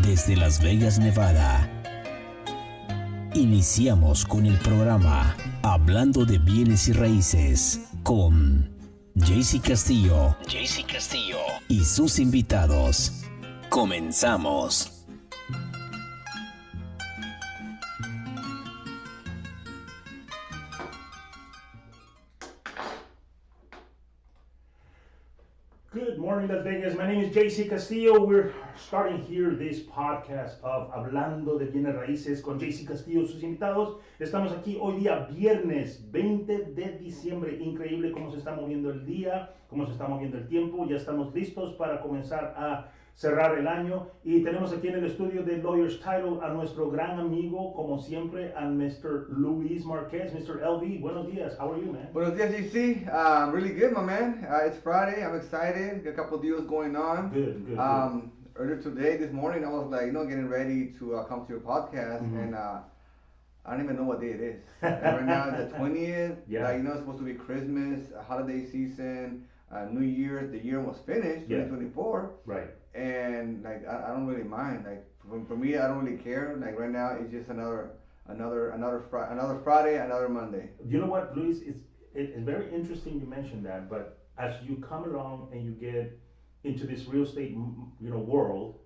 Desde Las Vegas, Nevada, iniciamos con el programa Hablando de bienes y raíces con Castillo y sus invitados. Comenzamos. Good morning, Las Vegas. My name is JC Castillo. We're starting here this podcast of Hablando de bienes raíces con JC Castillo y sus invitados. Estamos aquí hoy día, viernes 20 de diciembre. Increíble cómo se está moviendo el día, cómo se está moviendo el tiempo. Ya estamos listos para comenzar a cerrar el año. Y tenemos aquí en el estudio de Lawyer's Title a nuestro gran amigo, como siempre, a Mr. Luis Marquez, Mr. LV. Buenos días. How are you, man? Buenos días, GC. Really good, my man. It's Friday. I'm excited. Got a couple of deals going on. Good. Earlier today, this morning, I was like, getting ready to come to your podcast, and I don't even know what day it is. And right now, it's the 20th. Yeah. Like, it's supposed to be Christmas, holiday season, New Year's. The year was finished, 2024. Right. And like, I don't really mind. Like, for me, I don't really care. Like, right now, it's just another Friday, another Monday. You know what, Luis? It's very interesting you mentioned that, but as you come along and you get into this real estate, world,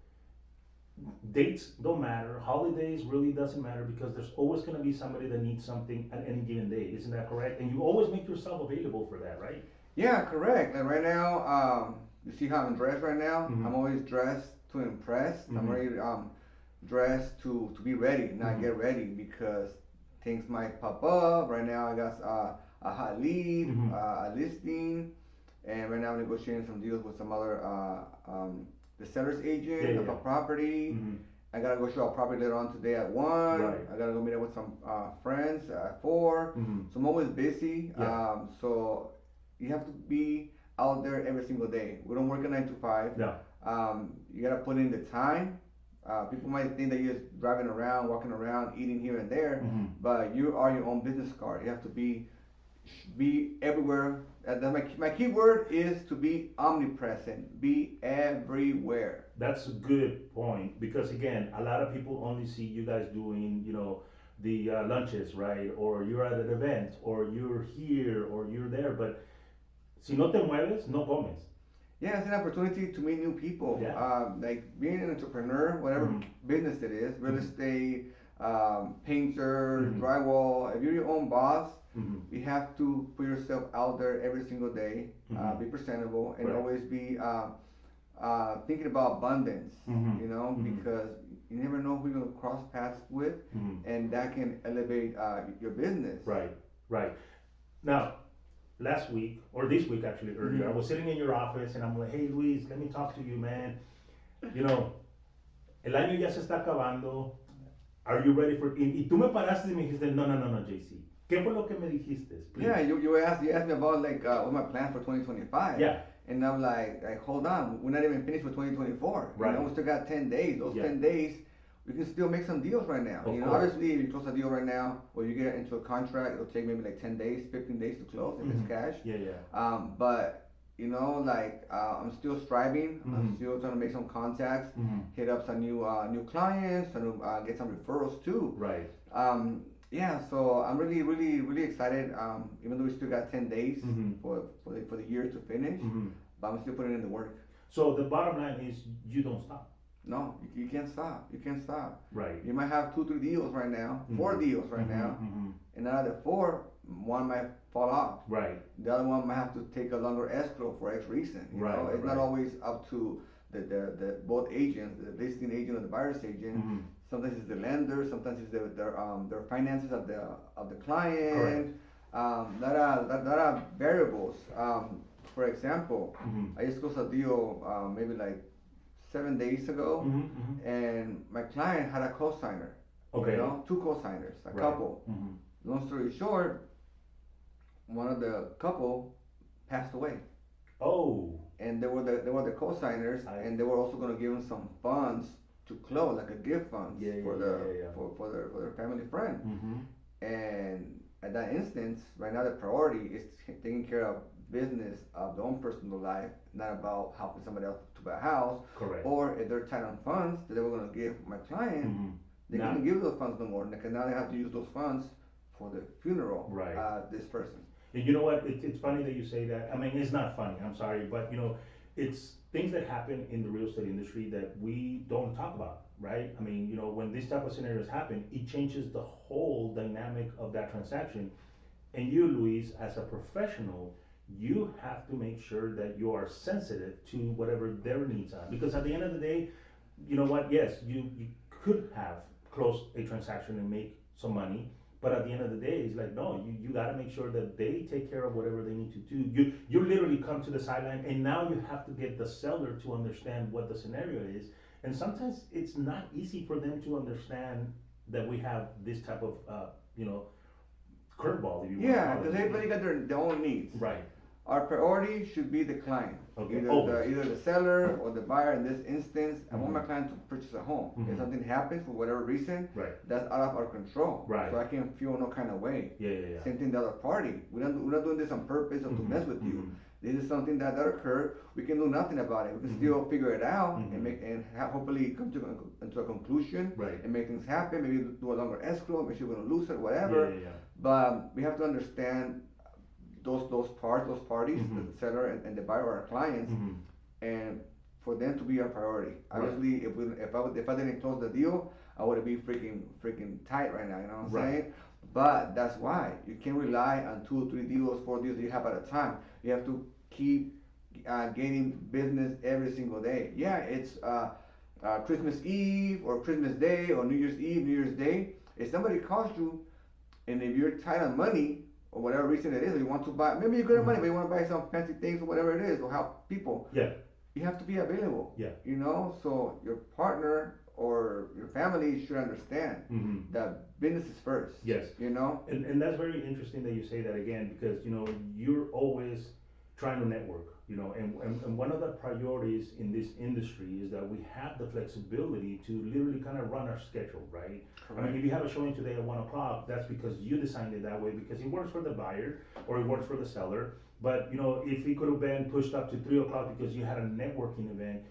dates don't matter. Holidays really doesn't matter because there's always going to be somebody that needs something at any given day. Isn't that correct? And you always make yourself available for that, right? Yeah, correct. And right now, you see how I'm dressed right now? Mm-hmm. I'm always dressed to impress. Mm-hmm. I'm already dressed to be ready, not get ready, because things might pop up. Right now I got a hot lead, a listing, and right now I'm negotiating some deals with some other the seller's agent of a property. I gotta go show a property later on today at 1. Right. I gotta go meet up with some friends at 4. So I'm always busy. So you have to be out there every single day. We don't work a 9 to 5. No. You gotta put in the time. People might think that you're just driving around, walking around, eating here and there, but you are your own business card. You have to be everywhere. My key word is to be omnipresent. Be everywhere. That's a good point because again, a lot of people only see you guys doing, the lunches, right? Or you're at an event, or you're here, or you're there. But si no te mueves, no comes. Yeah, it's an opportunity to meet new people. Yeah. Like being an entrepreneur, whatever business it is, real estate, painter, drywall. If you're your own boss, you have to put yourself out there every single day, be presentable, and always be thinking about abundance. Because you never know who you're gonna cross paths with, and that can elevate your business. Right. Now, last week, or this week actually, earlier, I was sitting in your office and I'm like, hey Luis, let me talk to you, man. El año ya se está acabando. Are you ready for it? Y tú me paraste y me dijiste, no, JC. ¿Qué fue lo que me dijiste? Please. Yeah, you asked me about what my plan for 2025. Yeah. And I'm like, hold on, we're not even finished with 2024. Right. We still got 10 days. Those 10 days, we can still make some deals right now. Obviously, if you close a deal right now, or you get into a contract, it'll take maybe like 10 days, 15 days to close if it's cash. Yeah. But I'm still striving. I'm still trying to make some contacts, hit up some new clients, trying to get some referrals too. Right. So I'm really excited. Even though we still got 10 days for the year to finish, but I'm still putting in the work. So the bottom line is you don't stop. No, you can't stop. You can't stop. Right. You might have 2-3 deals right now, 4 deals right now, and out of the 4, one might fall off. Right. The other one might have to take a longer escrow for X reason. It's not always up to the both agents, the listing agent or the buyer's agent. Sometimes it's the lender. Sometimes it's their finances of the client. That are variables. For example, I just closed a deal maybe like 7 days ago, and my client had a co-signer. Okay. 2 co-signers, a couple. Long story short, one of the couple passed away. Oh. And they were the co-signers, and they were also going to give them some funds to close, like a gift fund for their family friend. And at that instance, right now the priority is taking care of business of their own personal life, not about helping somebody else to buy a house. Correct. Or if they're tight on funds that they were going to give my client, they couldn't give those funds no more. Because now they have to use those funds for the funeral. Right. This person. And you know what? It's funny that you say that. I mean, it's not funny. I'm sorry, but it's things that happen in the real estate industry that we don't talk about, right? I mean, when these type of scenarios happen, it changes the whole dynamic of that transaction. And you, Luis, as a professional, you have to make sure that you are sensitive to whatever their needs are. Because at the end of the day, you know what? Yes, you could have closed a transaction and make some money. But at the end of the day, it's like, no, you got to make sure that they take care of whatever they need to do. You literally come to the sideline, and now you have to get the seller to understand what the scenario is. And sometimes it's not easy for them to understand that we have this type of, curveball, if you want. Yeah, because everybody got their own needs. Right. Our priority should be the client. Okay. Either the seller or the buyer. In this instance, I want my client to purchase a home. If something happens for whatever reason, Right. that's out of our control. Right. So I can feel no kind of way. Yeah. Same thing the other party. We're not doing this on purpose or to mess with you. This is something that occurred. We can do nothing about it. We can still figure it out and hopefully come into a conclusion. Right. And make things happen. Maybe do a longer escrow. Make sure we're gonna lose it, whatever. Yeah. But we have to understand those parties, the seller and the buyer, or our clients, and for them to be our priority. Right. Obviously, if I didn't close the deal, I would be freaking tight right now. You know what I'm saying? But that's why you can't rely on 2 or 3 deals, 4 deals that you have at a time. You have to keep gaining business every single day. Yeah, it's Christmas Eve or Christmas Day or New Year's Eve, New Year's Day. If somebody calls you, and if you're tight on money, or whatever reason it is, or you want to buy, maybe you're good at money, but you want to buy some fancy things or whatever it is, or help people. Yeah. You have to be available. Yeah. So your partner or your family should understand that business is first. Yes. And that's very interesting that you say that again, because you're always trying to network. And one of the priorities in this industry is that we have the flexibility to literally kind of run our schedule, right? Correct. I mean, if you have a showing today at 1 o'clock, that's because you designed it that way, because it works for the buyer or it works for the seller. But if it could have been pushed up to 3 o'clock because you had a networking event,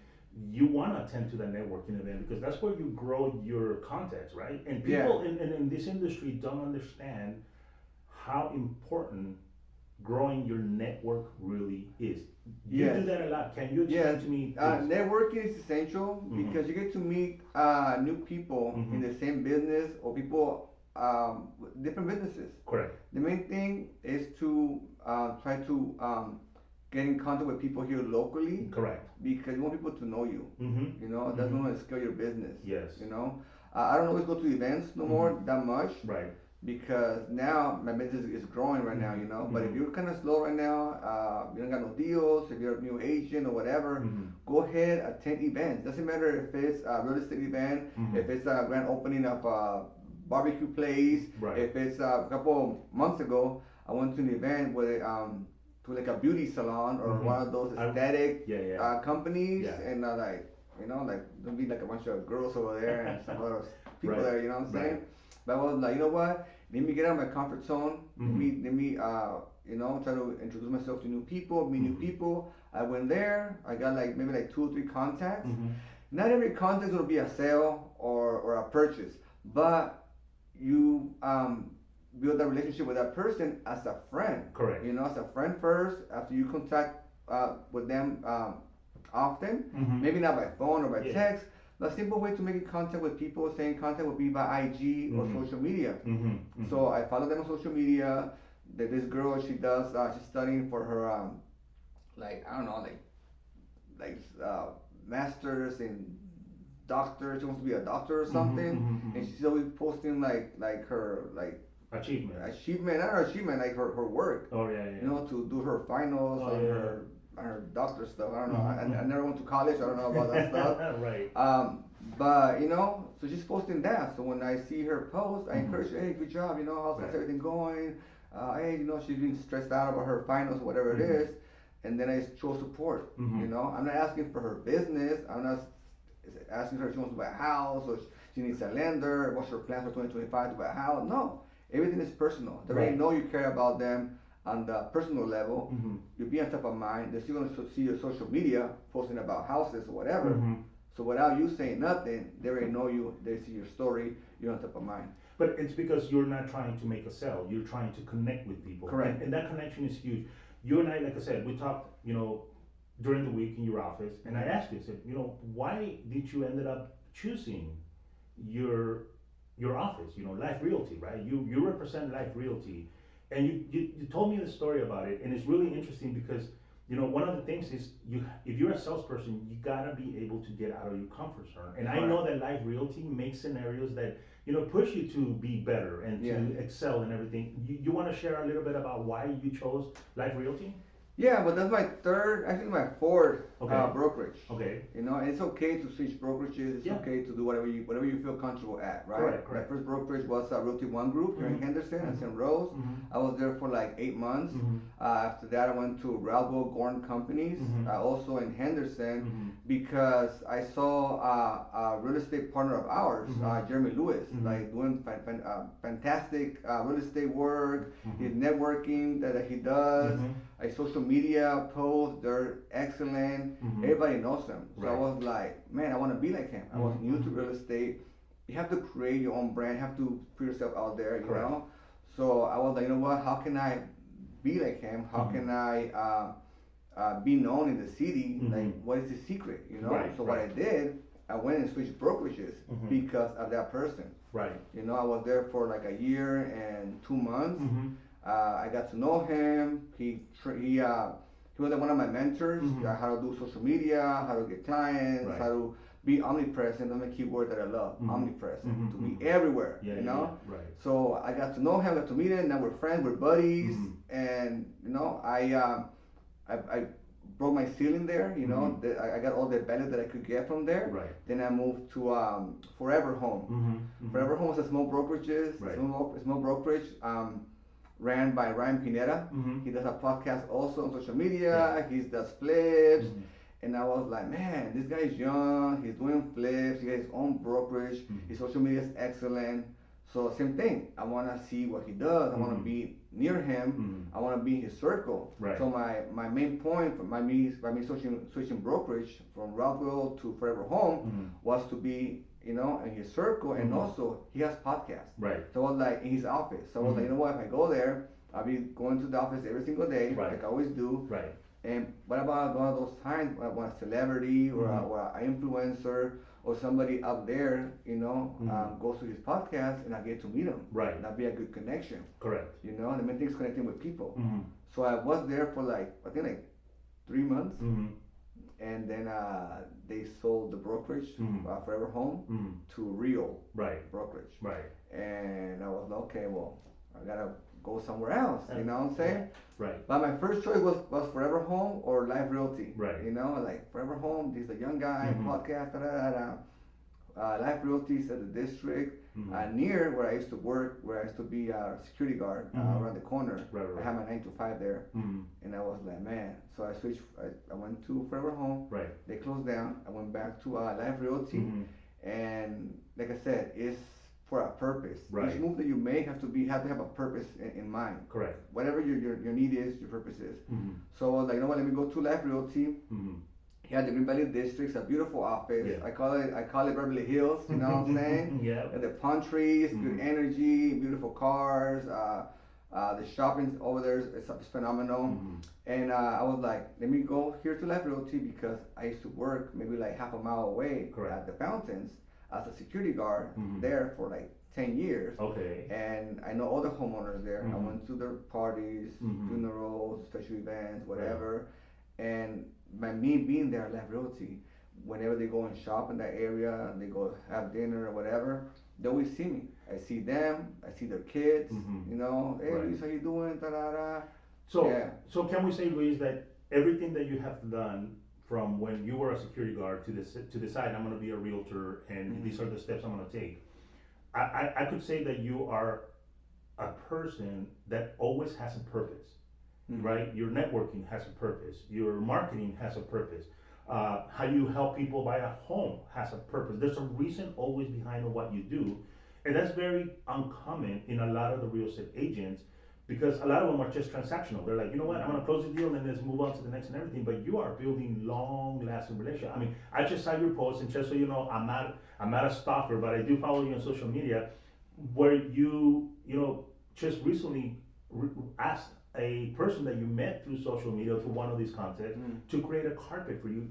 you want to attend to that networking event, because that's where you grow your contacts, right? And people in this industry don't understand how important growing your network really is. You do that a lot. Can you explain to me? Networking is essential because you get to meet new people in the same business, or people with different businesses. Correct. The main thing is to try to get in contact with people here locally. Correct. Because you want people to know you. That's going to scale your business. Yes. I don't always go to events no more that much. Right. Because now my business is growing right now, But if you're kind of slow right now, you don't got no deals, if you're a new agent or whatever, go ahead, attend events. Doesn't matter if it's a real estate event, if it's a grand opening of a barbecue place, if it's a couple months ago, I went to an event where to like a beauty salon or one of those aesthetic companies, and there'll be like a bunch of girls over there and some other people there, you know what I'm saying? But I was like, you know what? Let me get out of my comfort zone. Let me try to introduce myself to new people, meet new people. I went there. I got maybe 2 or 3 contacts. Not every contact will be a sale or a purchase, but you build that relationship with that person as a friend. Correct. As a friend first. After you contact with them often, maybe not by phone or by text. The simple way to make contact with people, stay in contact, would be by IG or social media. So I follow them on social media. This girl, she's studying for her, master's in doctor. She wants to be a doctor or something, and she's always posting her achievement, like her work. Oh yeah. To do her finals her doctor stuff. I don't know. I never went to college. I don't know about that stuff. Right. But so she's posting that. So when I see her post, I encourage her. Hey, good job. How's everything going? Hey, she's been stressed out about her finals, whatever it is. And then I show support. I'm not asking for her business. I'm not asking her if she wants to buy a house or she needs a lender. What's her plan for 2025 to buy a house? No. Everything is personal. They already know you care about them. on the personal level, you'll be on top of mind. They're still going to see your social media posting about houses or whatever. So without you saying nothing, they already know you. They see your story. You're on top of mind. But it's because you're not trying to make a sale. You're trying to connect with people. Correct. And that connection is huge. You and I, like I said, we talked, during the week in your office, and I asked you, I said, why did you ended up choosing your office, Life Realty, right? You represent Life Realty, and you told me the story about it, and it's really interesting because one of the things is if you're a salesperson, you gotta be able to get out of your comfort zone. And I know that Life Realty makes scenarios that push you to be better and to excel and everything. You want to share a little bit about why you chose Life Realty? Yeah, but that's my fourth brokerage. Okay. And it's okay to switch brokerages. It's okay to do whatever you feel comfortable at, right? Correct. My first brokerage was Realty One Group here in Henderson and St. Rose. I was there for like 8 months. After that, I went to Ralph Gorn Companies, also in Henderson, because I saw a real estate partner of ours, Jeremy Lewis, like doing fantastic real estate work, his networking that he does. Social media posts, they're excellent. Everybody knows them. So I was like, man, I want to be like him. I was new to real estate. You have to create your own brand. You have to put yourself out there, you know. So I was like, you know what? How can I be like him? How can I be known in the city? Like, what is the secret, So what I did, I went and switched brokerages because of that person. Right. I was there for like a year and 2 months. I got to know him. He was one of my mentors. How to do social media, how to get clients, how to be omnipresent. That's a key word that I love. Omnipresent, to be everywhere. Right. So I got to know him, got to meet him. Now we're friends, we're buddies, and I broke my ceiling there. I got all the value that I could get from there. Right. Then I moved to Forever Home. Forever Home was a small brokerage. Ran by Ryan Pineda. He does a podcast also on social media. He does flips. And I was like, man, this guy is young. He's doing flips. He has his own brokerage. His social media is excellent. So same thing. I want to see what he does. I want to be near him. I want to be in his circle. Right. So my main point for me switching brokerage from Ralphville to Forever Home was to be in his circle, and also he has podcasts. Right. So I was like in his office. So I was like, you know what? If I go there, I'll be going to the office every single day, like I always do. Right. And what about one of those times when a celebrity or an influencer or somebody up there, goes to his podcast, and I get to meet him. Right. That'd be a good connection. Correct. The main thing is connecting with people. So I was there for I think 3 months. And then they sold the brokerage, Forever Home, to Real Brokerage. Right. And I was like, okay, well, I gotta go somewhere else. You know what I'm saying? Right. But my first choice was Forever Home or Life Realty. Right. Like Forever Home, he's a young guy, podcast, Life Realty is at the district near where I used to work, where I used to be a security guard around the corner. Right. I had my 9 to 5 there, and I was like, man. So I switched. I went to Forever Home. Right. They closed down. I went back to Life Realty, and like I said, it's for a purpose. Right. Each move that you make have to have a purpose in mind. Correct. Whatever your need is, your purpose is. So I was like, you know what? Let me go to Life Realty. Yeah, the Green Valley District's a beautiful office. Yeah. I call it Beverly Hills. You know what I'm saying? Yeah. And the palm trees, good energy, beautiful cars. The shopping over there is phenomenal. And I was like, let me go here to Life Realty because I used to work maybe like half a mile away at the Fountains as a security guard there for like 10 years. Okay. And I know all the homeowners there. I went to their parties, funerals, special events, whatever. Right. And by me being there at Life Realty, whenever they go and shop in that area, they go have dinner or whatever, they always see me. I see them, I see their kids, hey Luis, how you doing? Da-da-da. So can we say, Luis, that everything that you have done from when you were a security guard to decide I'm going to be a realtor and these are the steps I'm going to take, I could say that you are a person that always has a purpose. Right? Your networking has a purpose. Your marketing has a purpose. How you help people buy a home has a purpose. There's a reason always behind what you do. And that's very uncommon in a lot of the real estate agents because a lot of them are just transactional. They're like, you know what, I'm gonna close the deal and let's move on to the next and everything. But you are building long-lasting relationship. I mean, I just saw your post, and just so you know, I'm not a stalker, but I do follow you on social media, where you just recently asked a person that you met through social media, through one of these contexts, to create a carpet for you.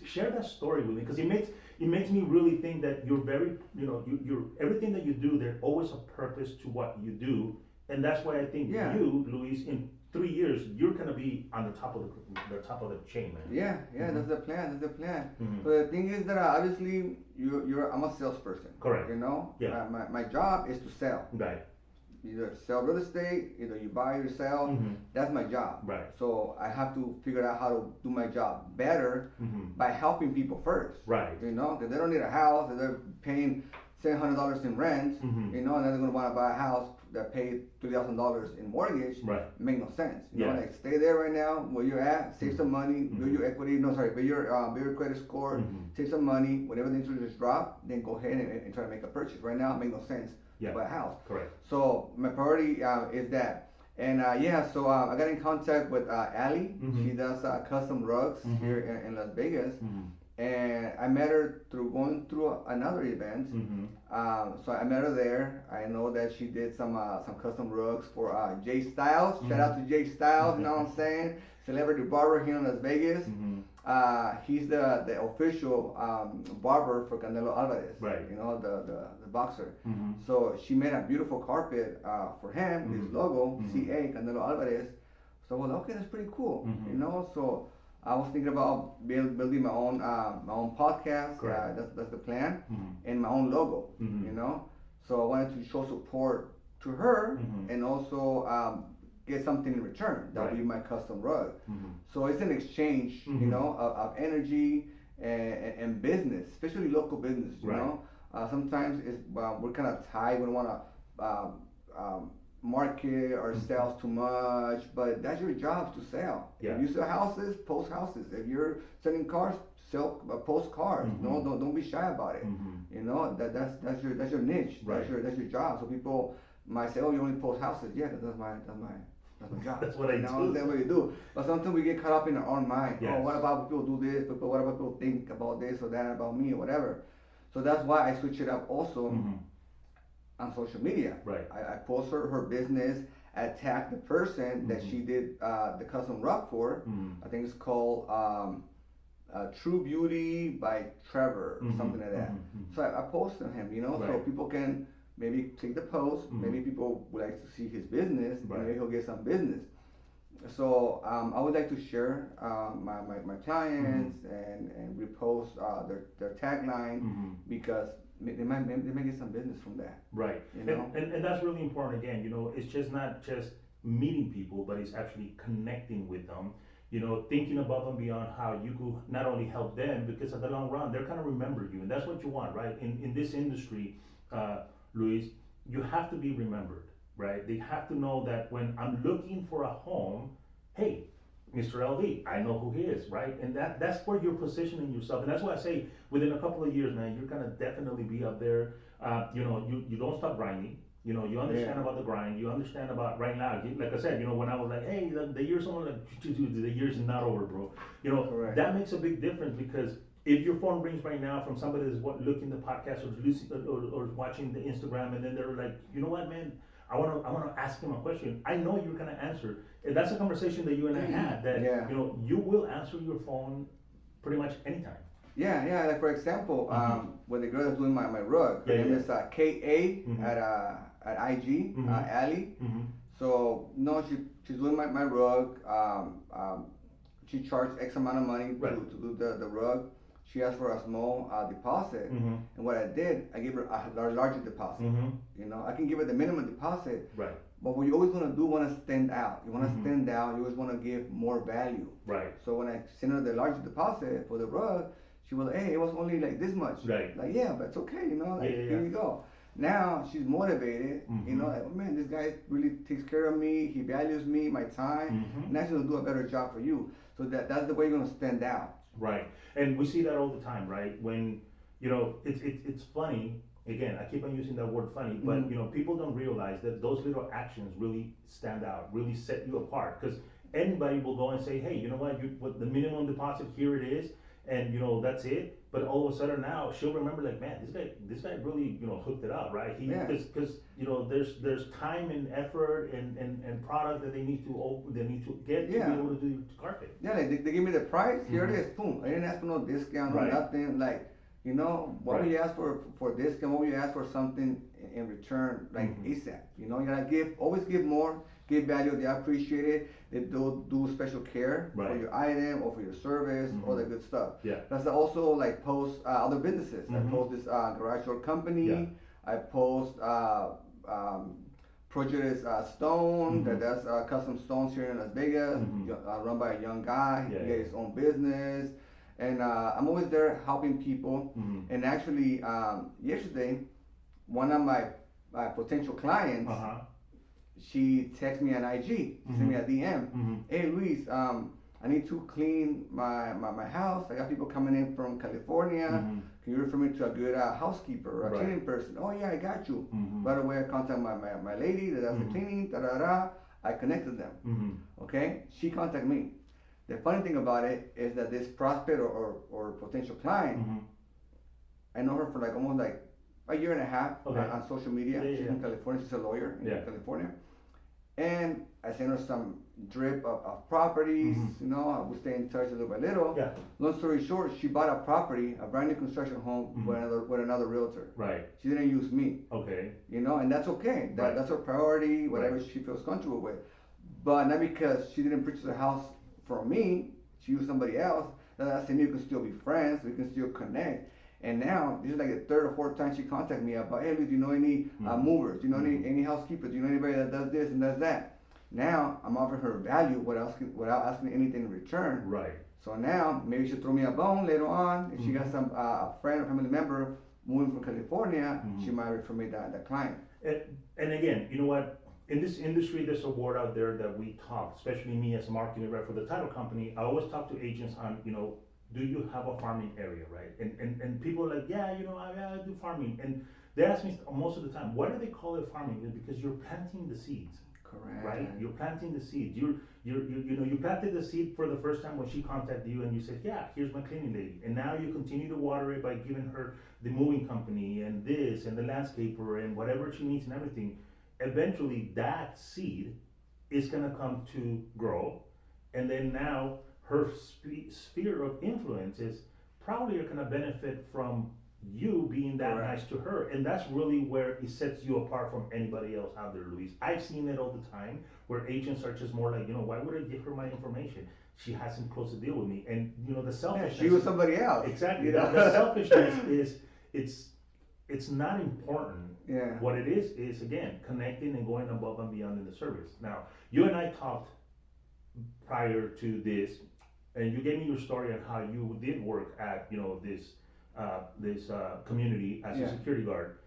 Share that story with me, because it makes me really think that you're very, you're everything that you do, there's always a purpose to what you do, and that's why I think you, Luis, in 3 years, you're gonna be on the top of the chain, man. Yeah, that's the plan. But the thing is that obviously I'm a salesperson. Correct. Yeah. My job is to sell. Right. Either sell real estate, either you buy or sell. That's my job. Right. So I have to figure out how to do my job better by helping people first. Right. Because they don't need a house, they're paying $700 in rent, and then they're gonna want to buy a house that paid $3,000 in mortgage. Right. Make no sense. Like stay there right now where you're at, save some money, build your equity. Build your credit score, save some money. Whenever the interest rates drop, then go ahead and try to make a purchase. Right now, it makes no sense to buy a house. Correct. So my priority is that. And so I got in contact with Ali. She does custom rugs here in Las Vegas. And I met her through going through another event. So I met her there. I know that she did some custom rugs for Jay Styles. Shout out to Jay Styles, you know what I'm saying? Celebrity barber here in Las Vegas. He's the official barber for Canelo Alvarez. Right. The boxer. So she made a beautiful carpet for him with his logo, CA, Canelo Alvarez. So okay, that's pretty cool. So I was thinking about building my own podcast. That's the plan, and my own logo. So I wanted to show support to her, and also get something in return. That would be my custom rug. So it's an exchange, of energy and business, especially local business. Sometimes we're kind of tied. We don't want to market ourselves too much, but that's your job to sell. If you sell houses, post houses. If you're selling cars, post cars. Don't be shy about it. That's your niche. That's your job. So people might say, "Oh, you only post houses." Yeah, that's my job. That's what I do. That's what you do. But sometimes we get caught up in our own mind. Yes. Oh, what about people do this? But what about people think about this or that about me or whatever? So that's why I switch it up also. On social media. Right. I post her business, I tag the person that she did the custom rug for. I think it's called True Beauty by Trevor, or something like that. So I posted him, so people can maybe take the post, maybe people would like to see his business, and maybe he'll get some business. So I would like to share my clients and repost their tagline because they might get some business from that. Right. And that's really important. Again, it's just not just meeting people, but it's actually connecting with them. Thinking above and beyond how you could not only help them, because at the long run they're gonna remember you, and that's what you want, right? In this industry, Luis, you have to be remembered, right? They have to know that when I'm looking for a home, hey, Mr. LV, I know who he is, right? And that's where you're positioning yourself. And that's why I say within a couple of years, man, you're gonna definitely be up there. You don't stop grinding. You understand about the grind. You understand about right now. Like I said, when I was like, hey, the year's over, like, the year's not over, bro. Correct. That makes a big difference, because if your phone rings right now from somebody that's looking the podcast or watching the Instagram, and then they're like, you know what, man, I want to ask him a question. I know you're gonna answer. And that's a conversation that you and I had. That you will answer your phone pretty much anytime. Yeah. Like for example, when the girl is doing my rug, her name is KA at IG, Ali. So she's doing my rug. She charged X amount of money to do the rug. She asked for a small deposit, and what I did, I gave her a larger deposit. I can give her the minimum deposit, right? But what you always want to stand out. You want to stand out. You always want to give more value, right? So when I sent her the larger deposit for the rug, she was like, "Hey, it was only like this much." Right. Like, yeah, but it's okay, here you go. Now she's motivated, like, oh, man, this guy really takes care of me. He values me, my time. Now she's gonna do a better job for you. So that's the way you're gonna stand out. Right. And we see that all the time, right? When, it's funny, again, I keep on using that word funny, but people don't realize that those little actions really stand out, really set you apart. Because anybody will go and say, hey, you know what the minimum deposit, here it is, and that's it. But all of a sudden now she'll remember, like, man, this guy really hooked it up, right? Because there's time and effort and product that they need to get to be able to do carpet. Yeah, like they give me the price, here it is, boom. I didn't ask for no discount or nothing. Like, what will you ask for discount? What will you ask for something in return, like ASAP? You gotta always give more, give value. They appreciate it. They do special care for your item or for your service, all that good stuff. Yeah. Plus I also like post other businesses. I post this garage door company. Yeah. I post Prejudice Stone, that's custom stones here in Las Vegas, run by a young guy. He has his own business. And I'm always there helping people. And actually, yesterday, one of my potential clients, she texted me on IG. She sent me a DM. Hey, Luis, I need to clean my house. I got people coming in from California. Can you refer me to a good housekeeper or a cleaning person? Oh, yeah, I got you. Right away, I contact my lady that does the cleaning. I connected them. Okay? She contacted me. The funny thing about it is that this prospect or potential client, I know her for like almost like a year and a half on social media. She's in California. She's a lawyer in California. And I sent her some drip of properties. We stay in touch little by little. Yeah. Long story short, she bought a property, a brand new construction home with another realtor. Right. She didn't use me. Okay. And that's okay. That's her priority, whatever she feels comfortable with. But not because she didn't purchase a house from me, she used somebody else. That doesn't mean we can still be friends. We can still connect. And now this is like the third or fourth time she contacted me about, hey, do you know any movers? Do you know any housekeepers? Do you know anybody that does this and does that? Now I'm offering her value without asking anything in return. Right. So now maybe she'll throw me a bone later on. If she got some a friend or family member moving from California, she might refer me that client. And again, you know what? In this industry, there's a word out there that we talk, especially me as a marketing rep for the title company. I always talk to agents on, do you have a farming area, right? And people are like, yeah, I do farming. And they ask me most of the time, why do they call it farming? It's because you're planting the seeds. Correct. Right? You're planting the seeds. You planted the seed for the first time when she contacted you and you said, yeah, here's my cleaning lady. And now you continue to water it by giving her the moving company and this and the landscaper and whatever she needs and everything. Eventually that seed is going to come to grow, and then now her sphere of influence is probably going to benefit from you being that nice to her, and that's really where it sets you apart from anybody else out there, Luis. I've seen it all the time where agents are just more like, why would I give her my information? She hasn't closed a deal with me, and the selfishness. She was somebody else. Exactly. The selfishness is it's not important. Yeah. What it is again connecting and going above and beyond in the service. Now, you and I talked prior to this, and you gave me your story on how you did work at this community as a security guard,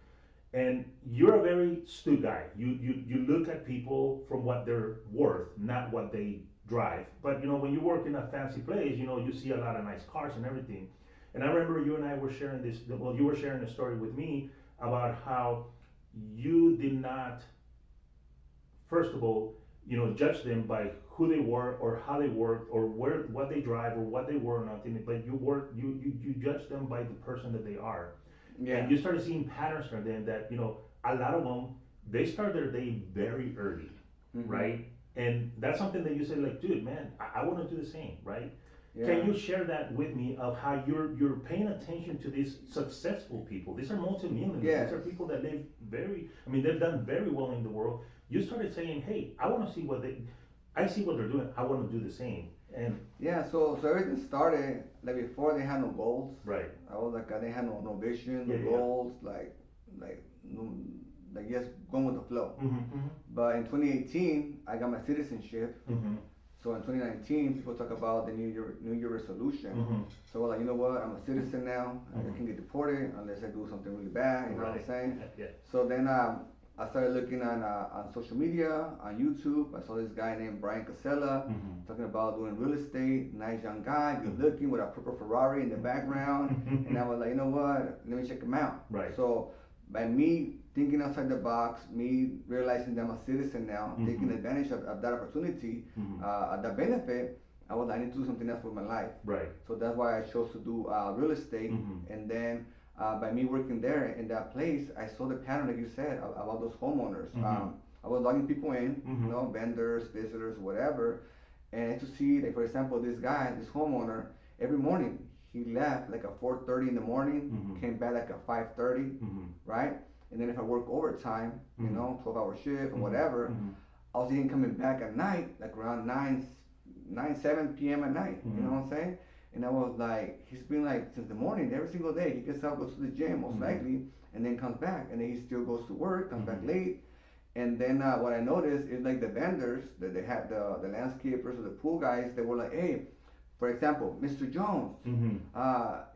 and you're a very astute guy. You look at people from what they're worth, not what they drive. But when you work in a fancy place, you see a lot of nice cars and everything. And I remember you and I were sharing this. Well, you were sharing a story with me about how you did not, first of all, judge them by who they were or how they worked or what they drive or what they were or nothing. But you judge them by the person that they are. Yeah. And you started seeing patterns from them that a lot of them, they start their day very early, right? And that's something that you say, like, dude, man, I want to do the same, right? Yeah. Can you share that with me of how you're paying attention to these successful people? These are multi-millionaires. Yes. These are people that live they've done very well in the world. You started saying, hey, I want to see I see what they're doing. I want to do the same. And so everything started like before they had no goals. Right. I was like, they had no vision, no goals, like just going with the flow. But in 2018, I got my citizenship. So in 2019, people talk about the New Year resolution. So we're like, you know what? I'm a citizen now. I can get deported unless I do something really bad. You know what I'm saying? Yeah. So then I started looking on social media, on YouTube. I saw this guy named Brian Casella talking about doing real estate. Nice young guy, good looking, with a purple Ferrari in the background. And I was like, you know what? Let me check him out. Right. So by me thinking outside the box, me realizing that I'm a citizen now, taking advantage of that opportunity, that benefit, I need to do something else with my life. Right. So that's why I chose to do real estate. And then by me working there in that place, I saw the pattern, like you said, about those homeowners. I was logging people in, you know, vendors, visitors, whatever. And to see, like, for example, this guy, this homeowner, every morning, he left like at 4:30 in the morning, came back like at 5:30, right? And then if I work overtime, you know, 12-hour shift or whatever, I was even coming back at night, like around 7 p.m. at night, you know what I'm saying? And I was like, he's been like, since the morning, every single day, he gets up, goes to the gym, most likely, and then comes back, and then he still goes to work, comes back late. And then what I noticed is like the vendors, that they had the landscapers or the pool guys, they were like, hey, for example, Mr. Jones,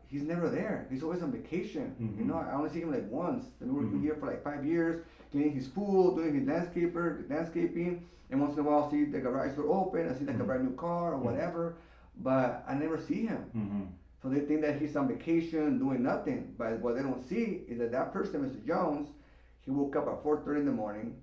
he's never there. He's always on vacation. You know, I only see him like once. I've been working here for like 5 years, cleaning his pool, doing his landscaping. And once in a while, I'll see the garage door open. I see like a brand new car or whatever, but I never see him. So they think that he's on vacation doing nothing. But what they don't see is that person, Mr. Jones, he woke up at 4:30 in the morning.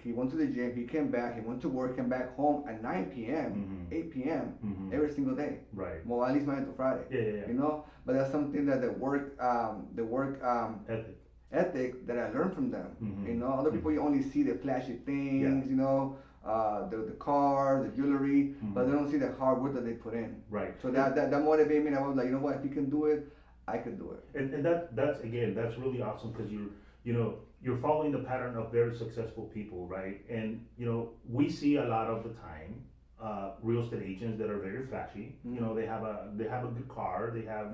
He went to the gym, he came back, he went to work, came back home at 9 p.m., 8 p.m. Every single day. Right. Well, at least Monday to Friday. Yeah. You know, but that's something that the work ethic that I learned from them. You know, other people, you only see the flashy things, you know, the car, the jewelry, but they don't see the hard work that they put in. Right. So that motivated me, and I was like, you know what, if he can do it, I could do it. And that's really awesome, because you're following the pattern of very successful people, right? And we see a lot of the time real estate agents that are very flashy. You know, they have a good car, they have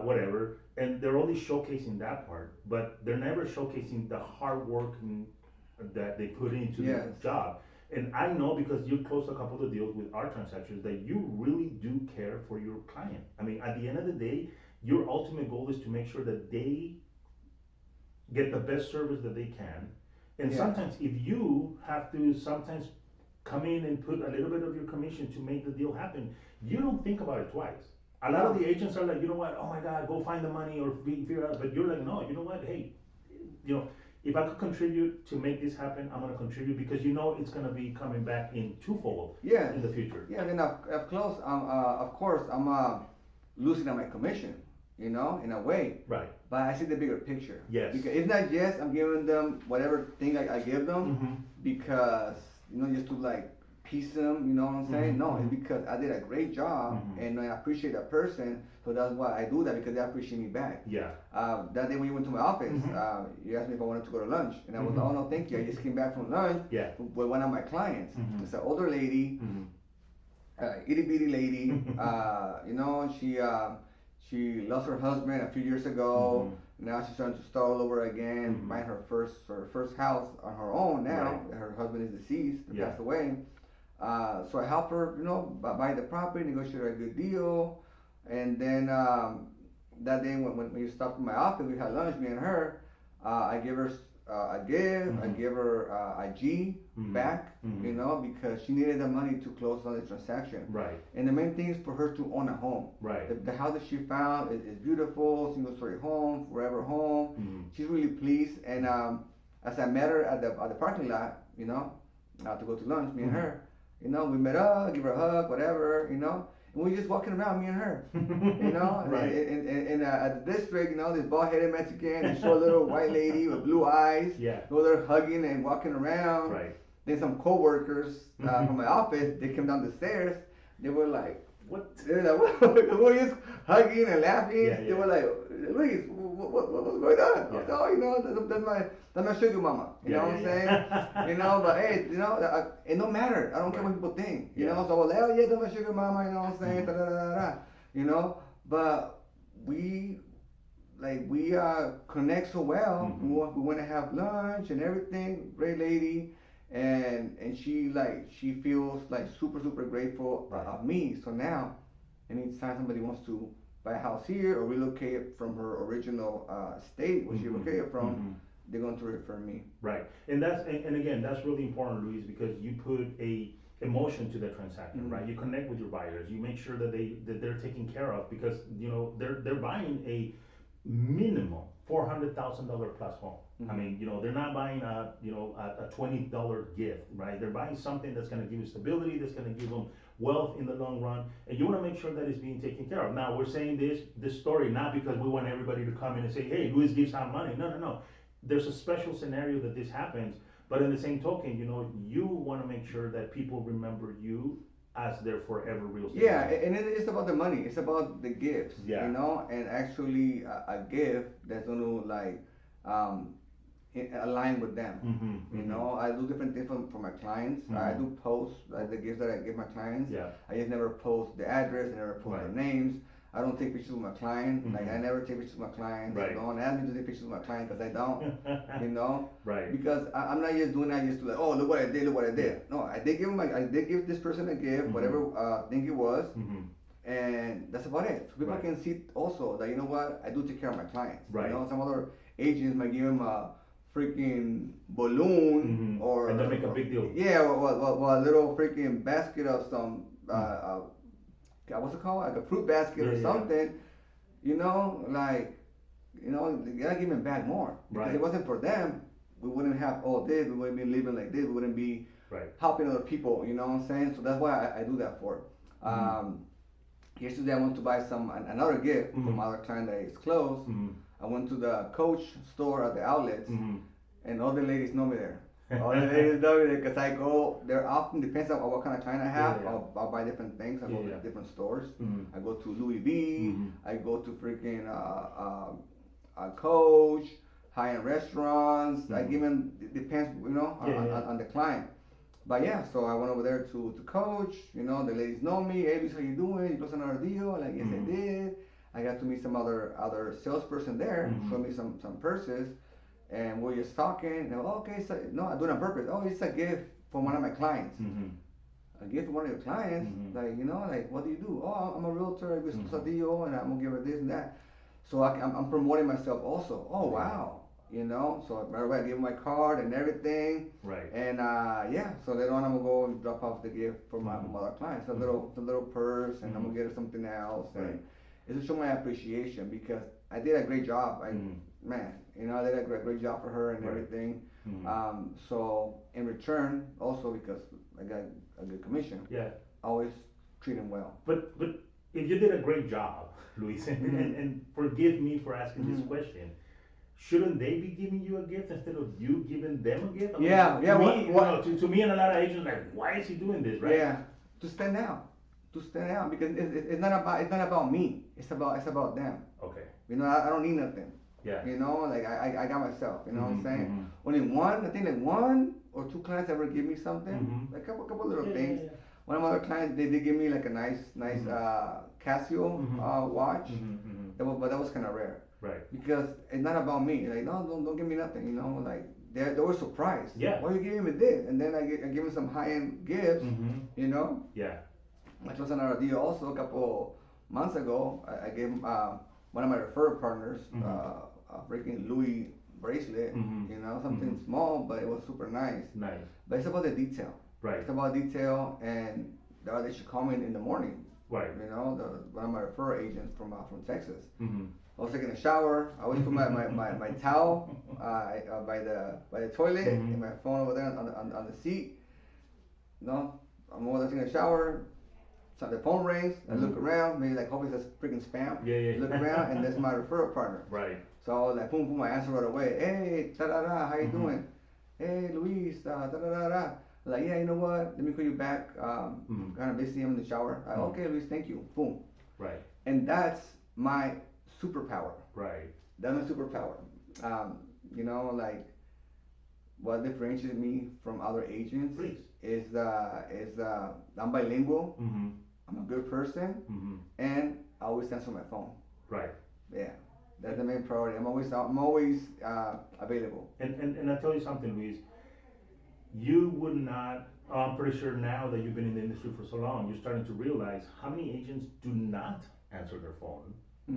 whatever, and they're only showcasing that part, but they're never showcasing the hard work that they put into the job. And I know, because you closed a couple of deals with our transactions, that you really do care for your client. I mean, at the end of the day, your ultimate goal is to make sure that they get the best service that they can. And sometimes if you have to sometimes come in and put a little bit of your commission to make the deal happen, you don't think about it twice. A lot of the agents are like, you know what, oh my God, go find the money or figure out. But you're like, no, you know what, hey, if I could contribute to make this happen, I'm going to contribute, because it's going to be coming back in twofold in the future. Yeah, then of course, I'm losing on my commission, in a way. Right. But I see the bigger picture. Yes. Because it's not just I'm giving them whatever thing I give them because, just to like piece them, you know what I'm saying? No, it's because I did a great job and I appreciate that person. So that's why I do that, because they appreciate me back. Yeah. That day when you went to my office, you asked me if I wanted to go to lunch. And I was like, oh no, thank you. I just came back from lunch with one of my clients. It's an older lady, itty bitty lady. She lost her husband a few years ago. Now she's trying to start all over again, buying her first house on her own now. Right. Her husband is deceased, passed away. So I helped her, buy the property, negotiate a good deal. And then that day when you stopped in my office, we had lunch, me and her. I gave her a gift, I gave her a G back, because she needed the money to close on the transaction. Right. And the main thing is for her to own a home. Right. The house that she found is beautiful, single story home, forever home. She's really pleased. And as I met her at the parking lot, to go to lunch, me and her, we met up, give her a hug, whatever, and we just walking around, me and her, right. And at the district, this bald-headed Mexican, this short little white lady with blue eyes, go there hugging and walking around. Right. Then some co-workers from my office, they came down the stairs, they were like, what? They were like, what? We were just hugging and laughing. They were like, Luis, what's going on? I was like, that's my sugar mama. You know what I'm saying? But hey, it don't matter. I don't care what people think. So I was like, oh yeah, that's my sugar mama. You know what I'm saying? Da, da, da, da, but we connect so well. We want to have lunch and everything. Great lady. And she feels like super grateful of me. So now, anytime somebody wants to buy a house here or relocate from her original state where she relocated from, they're going to refer me. Right, and again, that's really important, Luis, because you put a emotion to the transaction, right? You connect with your buyers. You make sure that they're taken care of, because they're buying minimum $400,000 plus home. I mean, they're not buying a $20 gift, right? They're buying something that's going to give you stability, that's going to give them wealth in the long run, and you want to make sure that it's being taken care of. Now, we're saying this story not because we want everybody to come in and say, hey, Luis gives out money. No, no, no. There's a special scenario that this happens, but in the same token, you want to make sure that people remember you as their forever real estate. Yeah, and it's about the money. It's about the gifts. Yeah. And actually a gift that's gonna like align with them. I do different things for my clients. I do post like the gifts that I give my clients. Yeah. I just never post the address. I never post their names. I don't take pictures with my client. Like I never take pictures with my clients. Right. Don't ask me to take pictures with my client because I don't. Right. Because I'm not just doing that just to like, oh, look what I did, look what I did. No, I did give this person a gift, whatever I think it was, and that's about it. So people can see also that, you know what, I do take care of my clients. Right. Some other agents might give them a freaking balloon or and they make a big deal. Yeah, or a little freaking basket of some what's it called? Like a fruit basket or something. You gotta give them back more. Because if it wasn't for them, we wouldn't have all this, we wouldn't be living like this, we wouldn't be helping other people, you know what I'm saying? So that's why I do that for. Yesterday I went to buy another gift from another client that is close. I went to the Coach store at the outlets, and all the ladies know me there. All the ladies know me there because I go there often, depends on what kind of client I have. I'll buy different things. I go to different stores. I go to Louis V. I go to freaking Coach, high-end restaurants. I give them, depends, on the client. But yeah, so I went over there to Coach. The ladies know me. Hey, Luis, how you doing? You closed another deal? Like, yes, I did. I got to meet some other salesperson there. Show me some purses. And we're just talking, and okay, so no, I do it on purpose. Oh, it's a gift from one of my clients. A gift from one of your clients, like what do you do? Oh, I'm a realtor. I do Castillo, and I'm gonna give her this and that. So I'm promoting myself also. Oh wow, So right away I give my card and everything. Right. And so later on I'm gonna go and drop off the gift for my other clients. A little purse, and I'm gonna get her something else. Right. And it's to show my appreciation because I did a great job. I did a great job for her and everything. So in return, also because I got a good commission, I always treat them well. But if you did a great job, Luis, and forgive me for asking this question, shouldn't they be giving you a gift instead of you giving them a gift? To me and a lot of agents, like, why is he doing this, right? Yeah, to stand out because it's not about me. It's about them. Okay. I don't need nothing. Yeah. Like I got myself. You know what I'm saying? Only one or two clients ever give me something, like a couple little things. Yeah. One of my other clients, they did give me like a nice Castillo watch. But that was kind of rare. Right. Because it's not about me. Like, no, don't give me nothing. Like they were surprised. Yeah. Why are you giving me this? And then I give them some high-end gifts. Yeah. I closed another deal also a couple months ago. I gave one of my referral partners a freaking Louis bracelet. Something small, but it was super nice. Nice. But it's about the detail. Right. It's about detail, and they should call me in the morning. Right. One of my referral agents from Texas. I was taking a shower. I always put my towel by the toilet and my phone over there on the seat. I'm over there taking a shower. So the phone rings. I look around. Maybe like hopefully it's freaking spam. Yeah. Look around, and that's my referral partner. Right. So like boom, I answer right away. Hey, how you doing? Hey, Luis, Like, yeah, you know what? Let me call you back. Kind of busy. I'm in the shower. Okay, Luis, thank you. Boom. Right. And that's my superpower. Right. That's my superpower. Like what differentiates me from other agents is I'm bilingual. I'm a good person, and I always answer my phone. Right. Yeah, that's the main priority. I'm always available. And I tell you something, Luis. You would not. I'm pretty sure now that you've been in the industry for so long, you're starting to realize how many agents do not answer their phone.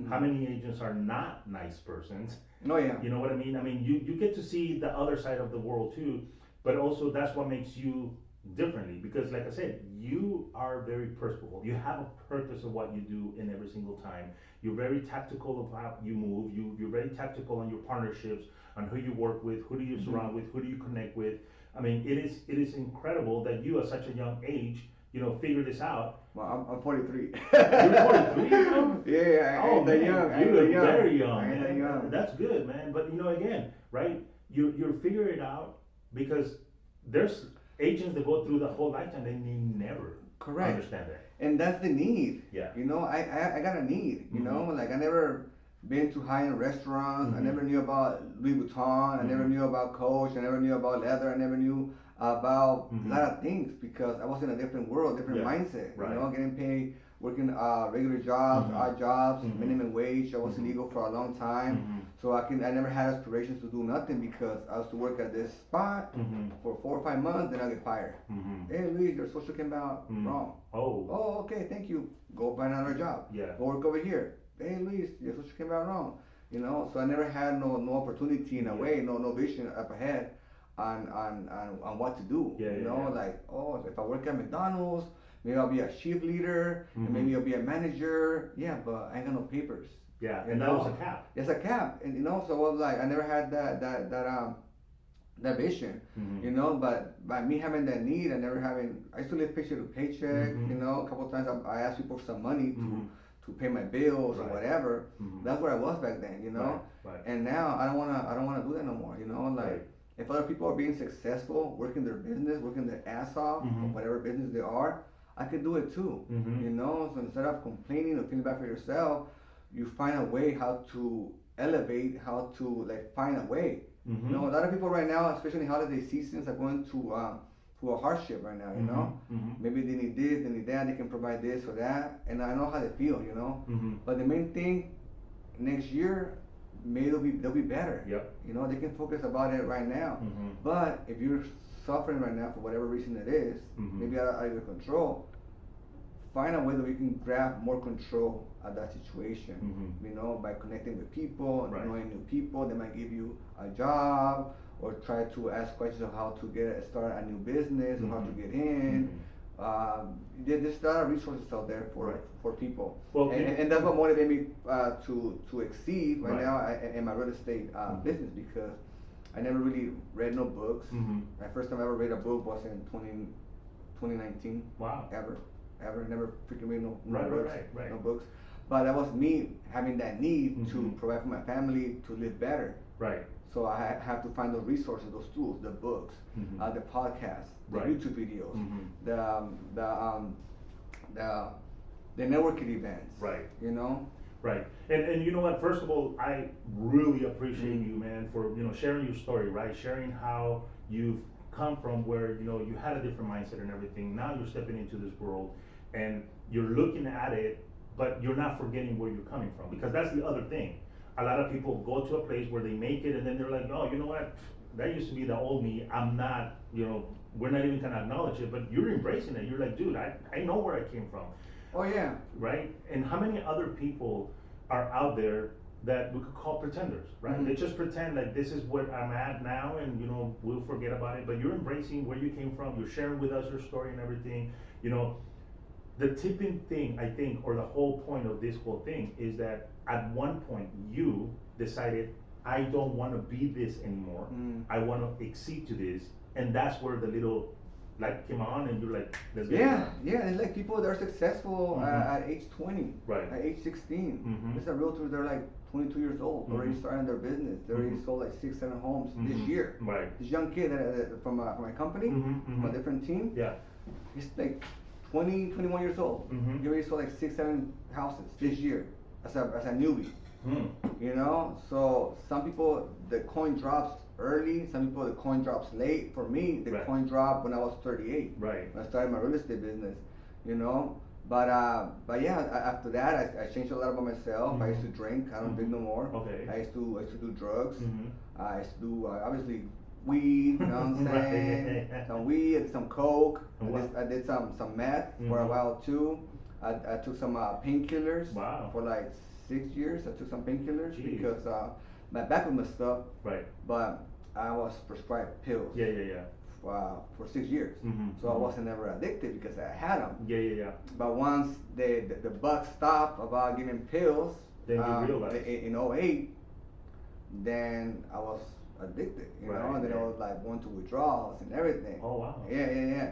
How many agents are not nice persons? Oh yeah. You know what I mean? I mean, you get to see the other side of the world too, but also that's what makes you differently, because like I said, you are very purposeful. You have a purpose of what you do in every single time. You're very tactical of how you move. You're very tactical on your partnerships, on who you work with, who do you surround with, who do you connect with. I mean, it is incredible that you at such a young age, figure this out. Well, I'm 43. You're 43, bro? Yeah, I ain't that young. You look very young, I ain't that man. young. That's good, man. But again, right? You're figuring it out because there's agents that go through the whole lifetime and they never Correct. understand that. And that's the need. Yeah. I got a need. Like I never been to high-end restaurants. I never knew about Louis Vuitton. I never knew about Coach. I never knew about leather. I never knew about a lot of things because I was in a different world, different mindset. Right. Getting paid, working regular jobs, odd jobs, minimum wage. I was illegal for a long time, so I never had aspirations to do nothing because I was to work at this spot for 4 or 5 months, then I get fired. Hey, Luis, your social came out wrong. Oh, okay, thank you. Go find another job. Yeah. Go work over here. Hey, Luis, your social came out wrong. So I never had no opportunity in a way, no vision up ahead on what to do. Like, if I work at McDonald's, maybe I'll be a shift leader, and maybe I'll be a manager. Yeah, but I ain't got no papers. Yeah, and that was a cap. It's a cap, and so I was like, I never had that vision, but by me having that need and I used to live paycheck to paycheck. A couple of times I asked people for some money to pay my bills or whatever. That's where I was back then, Right. And now I don't wanna do that no more. If other people are being successful, working their business, working their ass off, whatever business they are, I could do it too. So instead of complaining or feeling bad for yourself, you find a way how to elevate, how to find a way. A lot of people right now, especially in holiday seasons, are going to a hardship right now. Maybe they need this, they need that, they can provide this or that, and I know how they feel. But the main thing, next year, maybe they'll be better. Yep. They can focus about it right now. But if you're suffering right now for whatever reason it is, maybe out of your control, find a way that we can grab more control of that situation. By connecting with people, knowing new people, they might give you a job or try to ask questions of how to start a new business or how to get in. There's a lot of resources out there for people. Well, and that's what motivated me to exceed right now in my real estate business, because I never really read no books. My first time I ever read a book was in 2019. Wow. Ever never freaking read no books. Right. No books. But that was me having that need to provide for my family, to live better. Right. So I have to find those resources, those tools, the books, the podcasts, the YouTube videos, the networking events. Right. Right. And you know what? First of all, I really appreciate you, man, for sharing your story, right? Sharing how you've come from where you had a different mindset and everything. Now you're stepping into this world, and you're looking at it, but you're not forgetting where you're coming from, because that's the other thing. A lot of people go to a place where they make it, and then they're like, no, you know what? That used to be the old me. I'm not. We're not even gonna acknowledge it, but you're embracing it. You're like, dude, I know where I came from. Oh yeah. Right? And how many other people are out there that we could call pretenders, right? They just pretend like this is what I'm at now, and we'll forget about it. But you're embracing where you came from. You're sharing with us your story and everything. The tipping thing, I think, or the whole point of this whole thing is that at one point you decided, I don't want to be this anymore. I want to exceed to this, and that's where the little light came on, and you're like, let's get it done. Yeah, and people that are successful at age 20, right, at age 16. There's a realtor, they're like 22 years old, already starting their business. They already sold like 6-7 homes this year. Right. This young kid from my company, from a different team. Yeah. He's like 21 years old. He already sold like 6-7 houses this year as a newbie. So some people, the coin drops early, some people the coin drops late. For me, the coin dropped when I was 38. Right. When I started my real estate business, But yeah, after that I changed a lot about myself. I used to drink. I don't drink no more. Okay. I used to do drugs. I used to do obviously weed. You know what I'm saying? Some weed, some coke. I did some meth for a while too. I took some painkillers. Wow. For like 6 years. I took some painkillers because my back was messed up. Right. But I was prescribed pills. Yeah. for 6 years. So I wasn't ever addicted because I had them. Yeah. But once the buck stopped about giving pills, then you realized in '08, then I was addicted, you know, and then I was like going to withdrawals and everything. Oh wow. Yeah.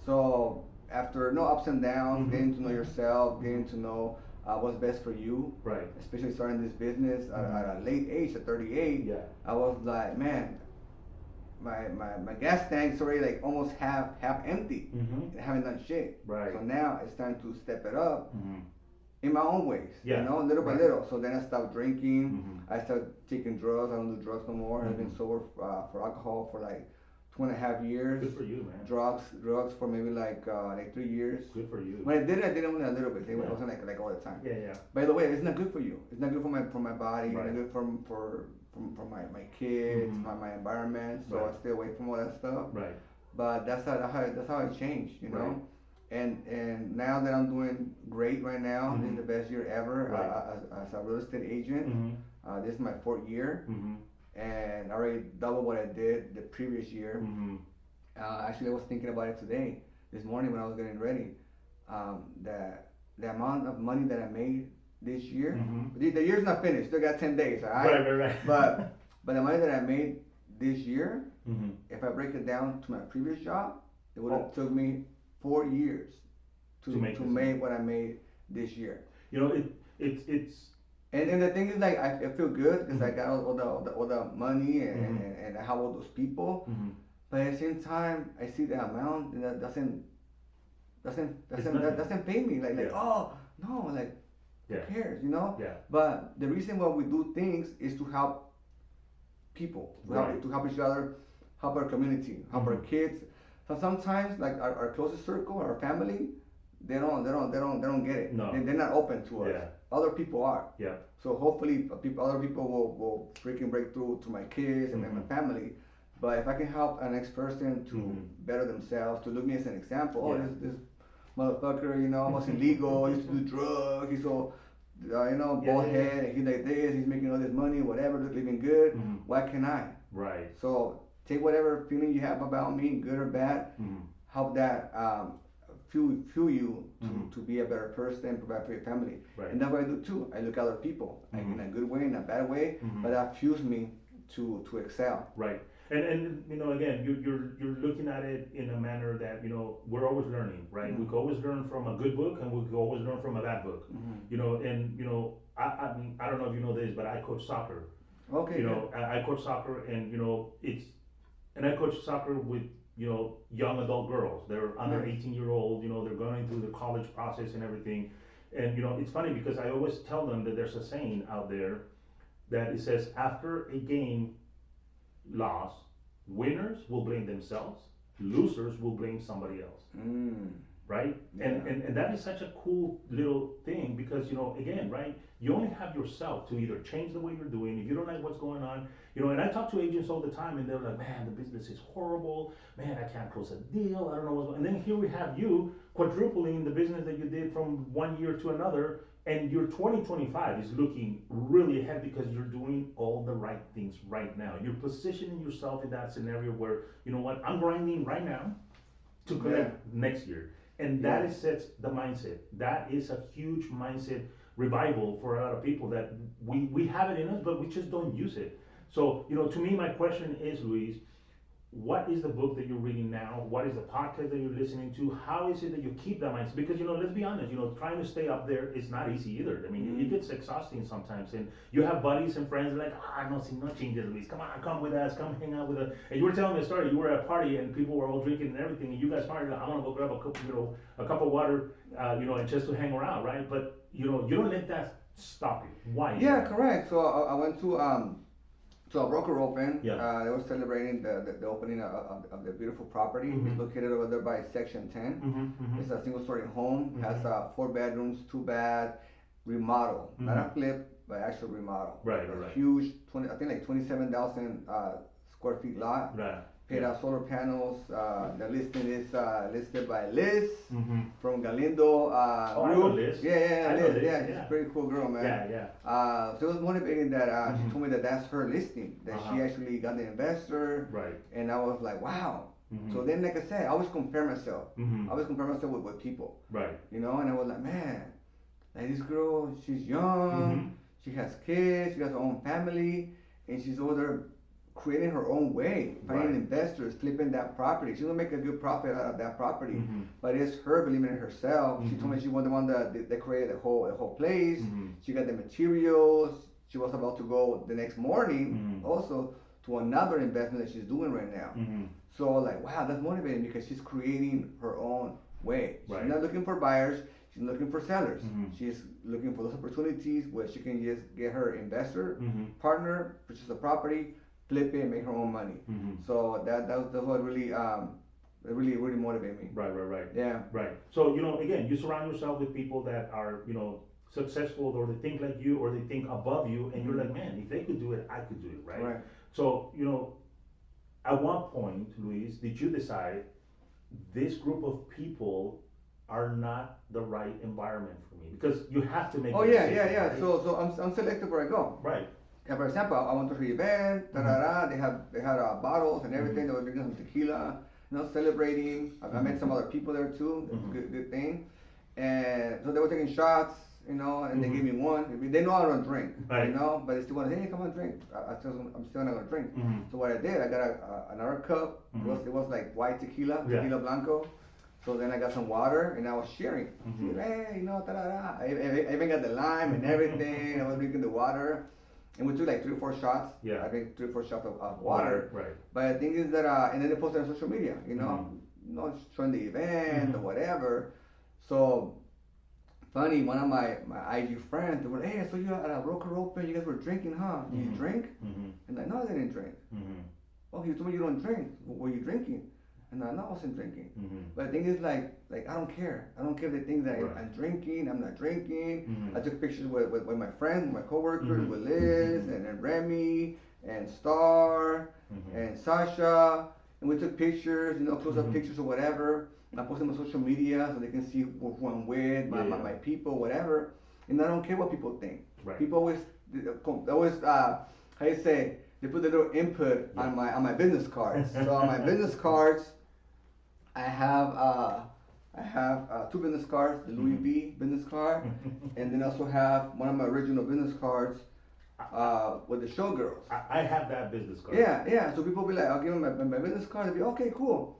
So after no ups and downs, getting to know yourself, getting to know what's best for you, right? Especially starting this business at a late age, at 38. Yeah. I was like, man, my gas tank's already like almost half empty. I haven't done shit. Right. So now it's time to step it up. In my own ways, you know, little by little. So then I stopped drinking. I started taking drugs. I don't do drugs no more. I've been sober for alcohol for like 2.5 years. Good for you, man. Drugs for maybe like 3 years. Good for you. When I did it only a little bit. It wasn't like all the time. Yeah. By the way, it's not good for you. It's not good for my body. It's not good for my kids, my environment. So I stay away from all that stuff. Right. But that's how I changed, you know. Right. And now that I'm doing great right now, this is the best year ever as a real estate agent. This is my 4th year, and I already doubled what I did the previous year. Actually, I was thinking about it this morning when I was getting ready. The amount of money that I made this year, the year's not finished. Still got 10 days, all right? Right. But the money that I made this year, if I break it down to my previous job, it would have took me 4 years to make what I made this year. You know, it's and the thing is, like, I feel good because I got all the money and I have all those people. But at the same time, I see the amount and that doesn't pay me. Like oh no, like who cares, you know? Yeah. But the reason why we do things is to help people, to help each other, help our community, help our kids. So sometimes, like our closest circle, our family, they don't get it. No. They're not open to us. Yeah. Other people are. Yeah. So hopefully, other people will freaking break through to my kids and my family. But if I can help an next person to better themselves, to look me as an example, oh, this motherfucker, you know, was illegal, he used to do drugs, he's so, bald head, and he's like this, he's making all this money, whatever, living good. Why can't I? Right. So take whatever feeling you have about me, good or bad, help that fuel you to be a better person, provide for your family. Right. And that's what I do too. I look at other people, like in a good way, in a bad way, but that fuels me to excel. Right. And you know, again, you're looking at it in a manner that, you know, we're always learning, right? We can always learn from a good book and we can always learn from a bad book. You know, and you know, I mean, I don't know if you know this, but I coach soccer. Okay. You know, I coach soccer, and you know, I coach soccer with, you know, young adult girls. They're under 18-year-old, you know, they're going through the college process and everything. And you know, it's funny because I always tell them that there's a saying out there that it says, after a game loss, winners will blame themselves, losers will blame somebody else. Right? Yeah. And that is such a cool little thing because, you know, again, right, you only have yourself to either change the way you're doing. If you don't like what's going on, you know, and I talk to agents all the time and they're like, man, the business is horrible, man, I can't close a deal, I don't know what's going on. And then here we have you quadrupling the business that you did from one year to another, and your 2025 is looking really ahead because you're doing all the right things right now. You're positioning yourself in that scenario where, you know what, I'm grinding right now to collect next year. And that sets the mindset. That is a huge mindset revival for a lot of people that we have it in us, but we just don't use it. So, you know, to me, my question is, Luis, what is the book that you're reading now? What is the podcast that you're listening to? How is it that you keep that mindset? Because, you know, let's be honest, you know, trying to stay up there is not easy either. I mean, it gets exhausting sometimes. And you have buddies and friends like, no changes, Luis. Come on, come with us, come hang out with us. And you were telling me a story. You were at a party and people were all drinking and everything. And you guys started, I want to go grab a cup of water, you know, and just to hang around, right? But, you know, you don't let that stop you. Why? Yeah, correct. So I went to a broker open. They were celebrating the opening of the beautiful property. It's located over there by Section 10. It's a single-story home. Has 4 bedrooms, 2 baths, remodel. Not a flip, but actual remodel. Right. Huge, I think like 27,000 square feet lot. Right. Paid out solar panels. The listing is listed by Liz from Galindo. I know Liz. Yeah, Liz. Yeah, she's a pretty cool girl, man. Yeah. So it was motivating that she told me that that's her listing. That she actually got the investor. Right. And I was like, wow, So then, like I said, I always compare myself. I always compare myself with people. Right. And I was like, man, like this girl, she's young, she has kids, she has her own family, and she's over there creating her own way, finding investors, flipping that property. She's gonna make a good profit out of that property, but it's her believing in herself. She told me she was the one that created the whole place. She got the materials. She was about to go the next morning also to another investment that she's doing right now. So like, wow, that's motivating because she's creating her own way. She's not looking for buyers. She's looking for sellers. She's looking for those opportunities where she can just get her investor, partner, purchase the property, flip it, and make her own money. So that's what really motivated me. Right. Yeah. Right. So, again, you surround yourself with people that are, successful, or they think like you, or they think above you, and you're like, man, if they could do it, I could do it, right? So, at what point, Luis, did you decide this group of people are not the right environment for me? Because you have to make. Oh yeah. Right? So I'm selective where I go. Right. And for example, I went to the event. They had bottles and everything. They were drinking some tequila, celebrating. I met some other people there too. Good thing. And so they were taking shots, and they gave me one. I mean, they know I don't drink, but they still want, hey, come on, drink. I'm still not gonna drink. So what I did, I got another cup. It was like white tequila blanco. So then I got some water and I was sharing. Hey, I even got the lime and everything. I was drinking the water. And we took like 3 or 4 shots. Yeah. I think 3 or 4 shots of water. Right. But the thing is that, and then they posted on social media, showing the event or whatever. So, funny, one of my IG friends, they were, hey, I saw you at a broker open, you guys were drinking, huh? Did you drink? And like, no, I didn't drink. Oh, you told me you don't drink. What were you drinking? And I wasn't drinking. But the thing is, like I don't care. I don't care if they think that I'm drinking, I'm not drinking. I took pictures with my friends, my coworkers, with Liz and Remy and Star and Sasha. And we took pictures, close-up pictures or whatever. I posted them on social media so they can see who I'm with, my people, whatever. And I don't care what people think. Right. People always, how you say, they put their little input on my business cards. So on my business cards, I have 2 business cards, the Louis V business card, and then also have one of my original business cards with the showgirls. I have that business card. Yeah. So people be like, I'll give them my business card. They'll be, okay, cool.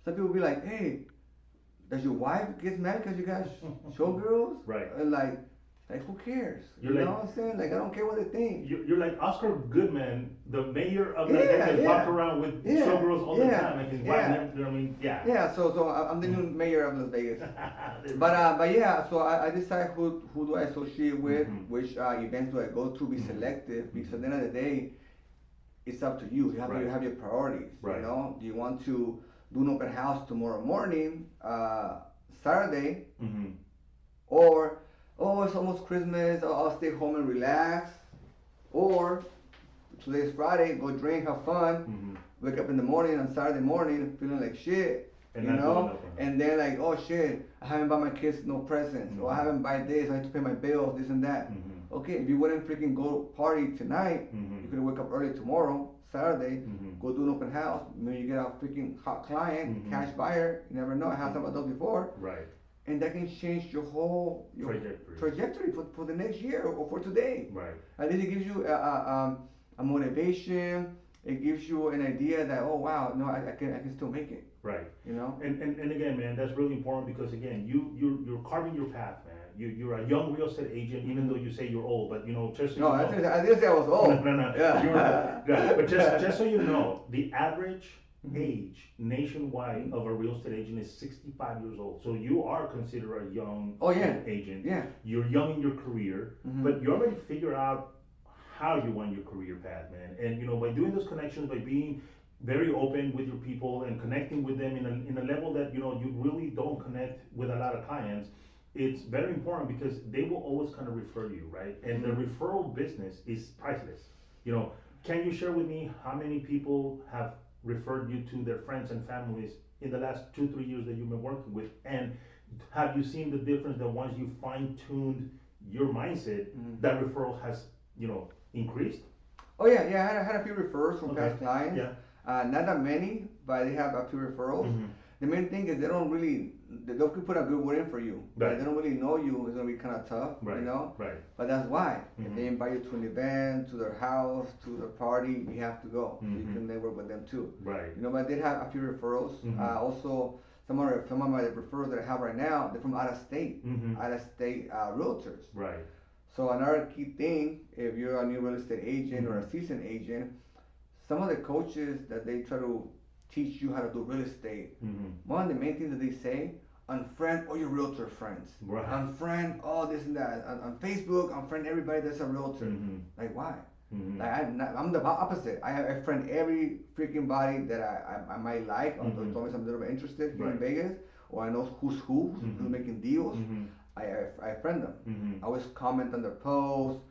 Some people be like, hey, does your wife get mad because you guys showgirls? Right. And like who cares? You know what I'm saying? Like, I don't care what they think. You're like Oscar Goodman, the mayor of Las Vegas, walked around with showgirls all the time. Like his wife, Yeah, so I'm the new mayor of Las Vegas. but yeah, so I decide who do I associate with, which events do I go to, be selective, because at the end of the day, it's up to you. You have your priorities, Do you want to do an open house tomorrow morning, Saturday, or it's almost Christmas, I'll stay home and relax. Or today's Friday, go drink, have fun, wake up in the morning on Saturday morning feeling like shit, and then like, oh shit, I haven't bought my kids no presents, or I haven't bought this, I have to pay my bills, this and that. Okay, if you wouldn't freaking go party tonight, you could wake up early tomorrow, Saturday, go do an open house, maybe you get a freaking hot client, cash buyer, you never know, I had some of those before. Right. And that can change your whole trajectory for the next year or for today. Right. I think it gives you a motivation. It gives you an idea that, oh wow, no, I can still make it. Right. And again, man, that's really important because again, you're carving your path, man. You're a young real estate agent, even though you say you're old, but just so I didn't say I was old. No. Yeah. But just so you know, the average age nationwide of a real estate agent is 65 years old. So you are considered a young agent. Yeah. You're young in your career, but you already figure out how you want your career path, man. And by doing those connections, by being very open with your people and connecting with them in a level that you really don't connect with a lot of clients, it's very important because they will always kind of refer you, right? And the referral business is priceless. Can you share with me how many people have referred you to their friends and families in the last 2-3 years that you've been working with? And have you seen the difference that once you fine-tuned your mindset, that referral has, increased? Oh yeah, I had a few referrals from past clients. Yeah. Not that many, but they have a few referrals. The main thing is they'll put a good word in for you. Right. If they don't really know you, it's gonna be kind of tough, you know. Right. But that's why if they invite you to an event, to their house, to their party, you have to go. So you can network with them too. Right. You know, but I did have a few referrals. Also, some of my referrals that I have right now, they're from out of state, realtors. Right. So another key thing, if you're a new real estate agent or a seasoned agent, some of the coaches that they try to teach you how to do real estate, one of the main things that they say, unfriend all your realtor friends. Right. Unfriend all this and that. On Facebook, unfriend everybody that's a realtor. Like, why? Like, I'm the opposite. I friend every freaking body that I might like, or told me something a little bit interested here in Vegas, or I know who's making deals. I friend them. I always comment on their posts.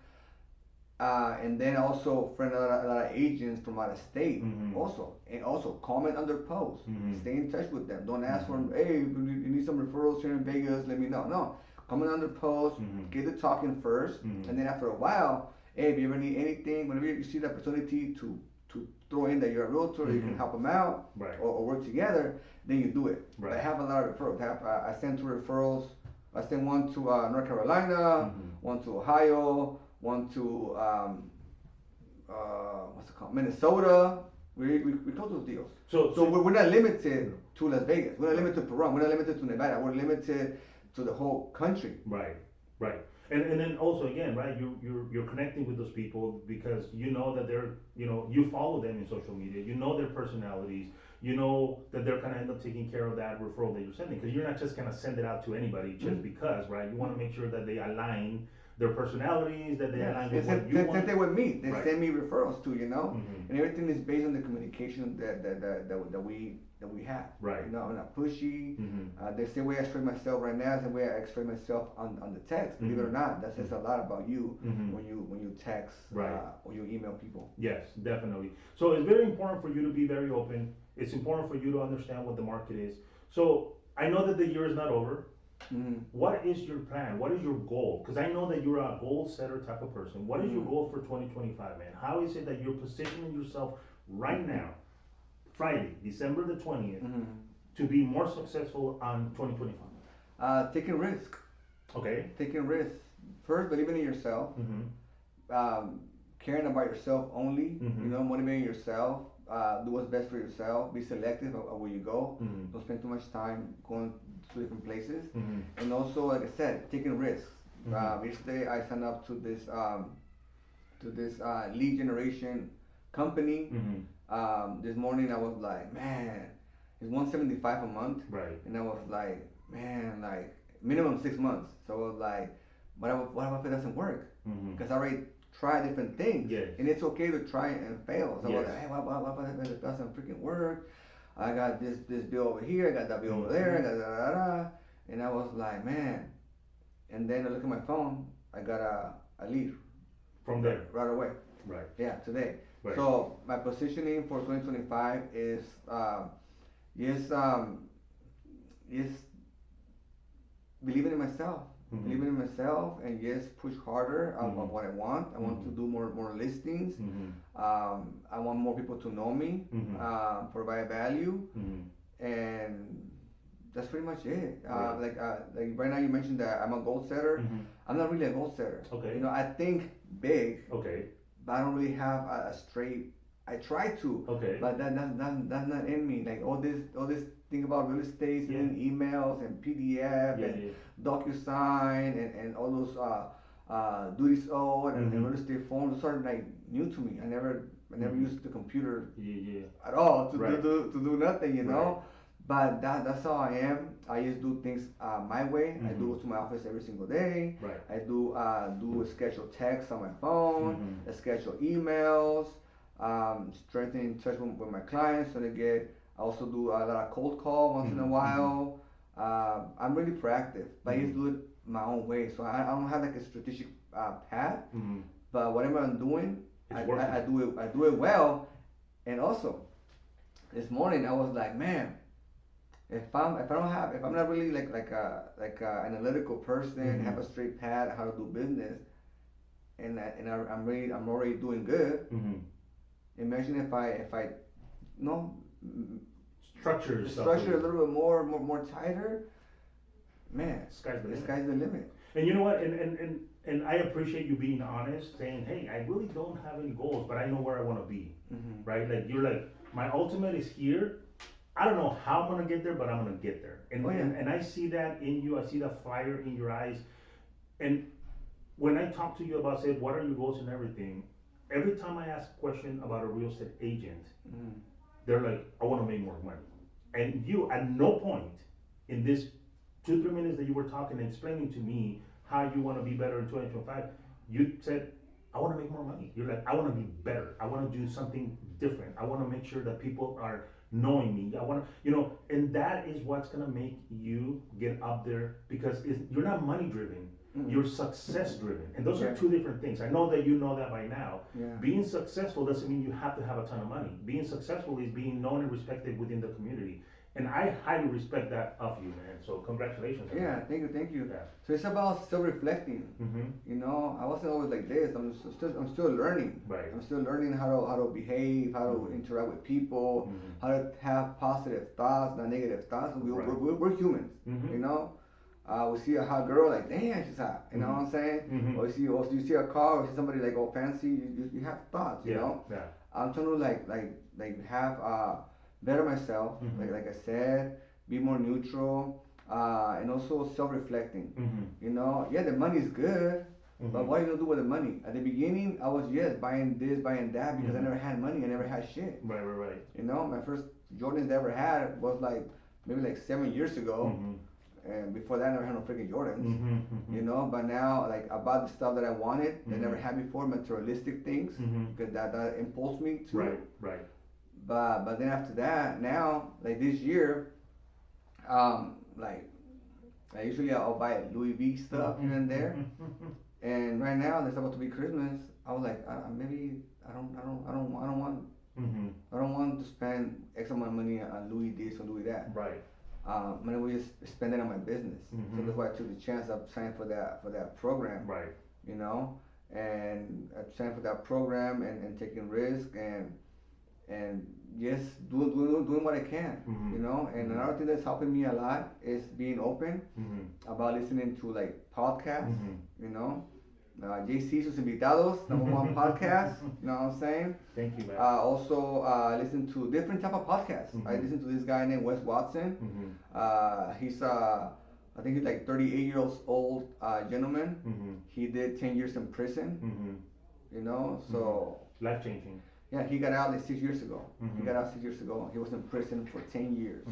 And then also friend a lot of agents from out of state and also comment on their posts. Stay in touch with them. Don't ask for, hey, you need some referrals here in Vegas, let me know. No, comment on their posts, get the talking first, and then after a while, hey, if you ever need anything, whenever you see the opportunity to throw in that you're a realtor, you can help them out, or work together, then you do it. Right. I have a lot of referrals. I sent 2 referrals. I sent one to North Carolina, one to Ohio, one to Minnesota. We close those deals. So we're not limited to Las Vegas. We're not limited to Peru. We're not limited to Nevada. We're limited to the whole country. Right. And then also again, right, you're connecting with those people because you know that they're, you follow them in social media, you know their personalities, you know that they're gonna end up taking care of that referral that you're sending, because you're not just gonna send it out to anybody just because, right? You want to make sure that they align their personalities, that they align with what you want. Same thing with me. They send me referrals too, and everything is based on the communication that we have. Right. I'm not pushy. The same way I express myself right now is the way I express myself on the text. Believe it or not, that says a lot about you when you text or you email people. Yes, definitely. So it's very important for you to be very open. It's important for you to understand what the market is. So I know that the year is not over. What is your plan? What is your goal? Because I know that you're a goal setter type of person. What is your goal for 2025, man? How is it that you're positioning yourself right now, Friday, December the 20th, to be more successful on 2025? Taking risk. Okay. Taking risks. First, believing in yourself. Caring about yourself only. Motivating yourself. Do what's best for yourself. Be selective of where you go. Don't spend too much time going to different places. And also, like I said, taking risks. Yesterday, I signed up to this lead generation company. This morning, I was like, man, it's $175 a month. Right. And I was like, man, like minimum 6 months. So I was like, what if it doesn't work? Because I already try different things, and it's okay to try and fail. So I was like, hey, what if it doesn't freaking work? I got this bill over here, I got that bill over there, I got da. And I was like, man. And then I look at my phone, I got a lead from there right away. Right. Yeah, today. Right. So my positioning for 2025 is yes, believing in myself. Believing in myself, and yes, push harder of what I want. I want to do more listings. I want more people to know me, provide value, and that's pretty much it. Like right now, you mentioned that I'm a goal setter. I'm not really a goal setter. Okay. I think big. Okay. But I don't really have a straight. I try to. Okay. But that's not in me. Like all this thing about real estate, and emails and PDF and DocuSign and all those duties owed and real estate forms. Those are like new to me. I never used the computer at all to do nothing, know. But that's how I am. I just do things my way. I do go to my office every single day. Right. I do a schedule texts on my phone, a schedule emails, strengthening touch with my clients so they get. I also do a lot of cold call once in a while. I'm really proactive, but I just do it my own way. So I don't have like a strategic path. But whatever I'm doing, I do it well. And also, this morning I was like, man, if I'm not really like an analytical person, have a straight path how to do business, and I'm already doing good. Imagine if I no structure the structure a little bit more tighter, man, sky's the limit. And you know what? And I appreciate you being honest, saying, "Hey, I really don't have any goals, but I know where I want to be." Mm-hmm. Right? Like you're like, my ultimate is here. I don't know how I'm gonna get there, but I'm gonna get there. And I see that in you. I see that fire in your eyes. And when I talk to you about, say, what are your goals and everything, every time I ask a question about a real estate agent, they're like, I want to make more money. And you, at no point in this 2-3 minutes that you were talking and explaining to me how you want to be better in 2025, you said, I want to make more money. You're like, I want to be better. I want to do something different. I want to make sure that people are knowing me. I want to, and that is what's going to make you get up there, because you're not money driven. You're success driven. And those are two different things. I know that you know that by now. Yeah. Being successful doesn't mean you have to have a ton of money. Being successful is being known and respected within the community. And I highly respect that of you, man. So congratulations. Yeah, thank you. Yeah. So it's about self-reflecting. I wasn't always like this. I'm still learning. Right. I'm still learning how to behave, how to interact with people, how to have positive thoughts, not negative thoughts. We're humans. We see a hot girl, like, damn, she's hot. You know what I'm saying? Or you see a car, or see somebody like all fancy, you have thoughts. You know. Yeah. I'm trying to like have better myself. Like I said, be more neutral, and also self-reflecting. The money's good. But what are you gonna do with the money? At the beginning, I was buying this, buying that, because I never had money. I never had shit. Right. My first Jordans I ever had was maybe 7 years ago. And before that, I never had no freaking Jordans. But now, like, I bought the stuff that I wanted, that I never had before, materialistic things, because that impulsed me to. Right. But then after that, now, like this year, usually I'll buy Louis V stuff here and there. And right now, there's about to be Christmas. I was like, maybe I don't want to spend X amount of money on Louis this or Louis that. Right. Money we just spend it on my business. So that's why I took the chance of signing for that program. Right. And I signed for that program and taking risk and just doing what I can. And another thing that's helping me a lot is being open about listening to like podcasts. JC, sus invitados, #1 podcast. You know what I'm saying? Thank you, man. Also, listen to different type of podcasts. I listen to this guy named Wes Watson. He's I think he's like 38-year-old gentleman. He did 10 years in prison. So life changing. Yeah, he got out like 6 years ago. He got out 6 years ago. He was in prison for 10 years.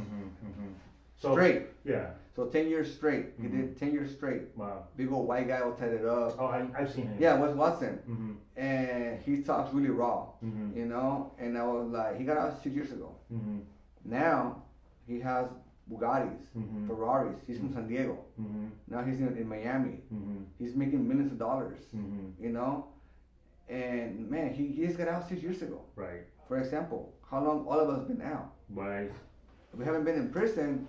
So, straight. Yeah. So 10 years straight. He did 10 years straight. Wow. Big old white guy all tatted up. Oh, I've seen him. Yeah, Wes Watson. And he talks really raw. And I was like, he got out 6 years ago. Now he has Bugattis, Ferraris. He's from San Diego. Now he's in Miami. He's making millions of dollars. And man, he just got out 6 years ago. Right. For example, how long all of us been out? Right. We haven't been in prison,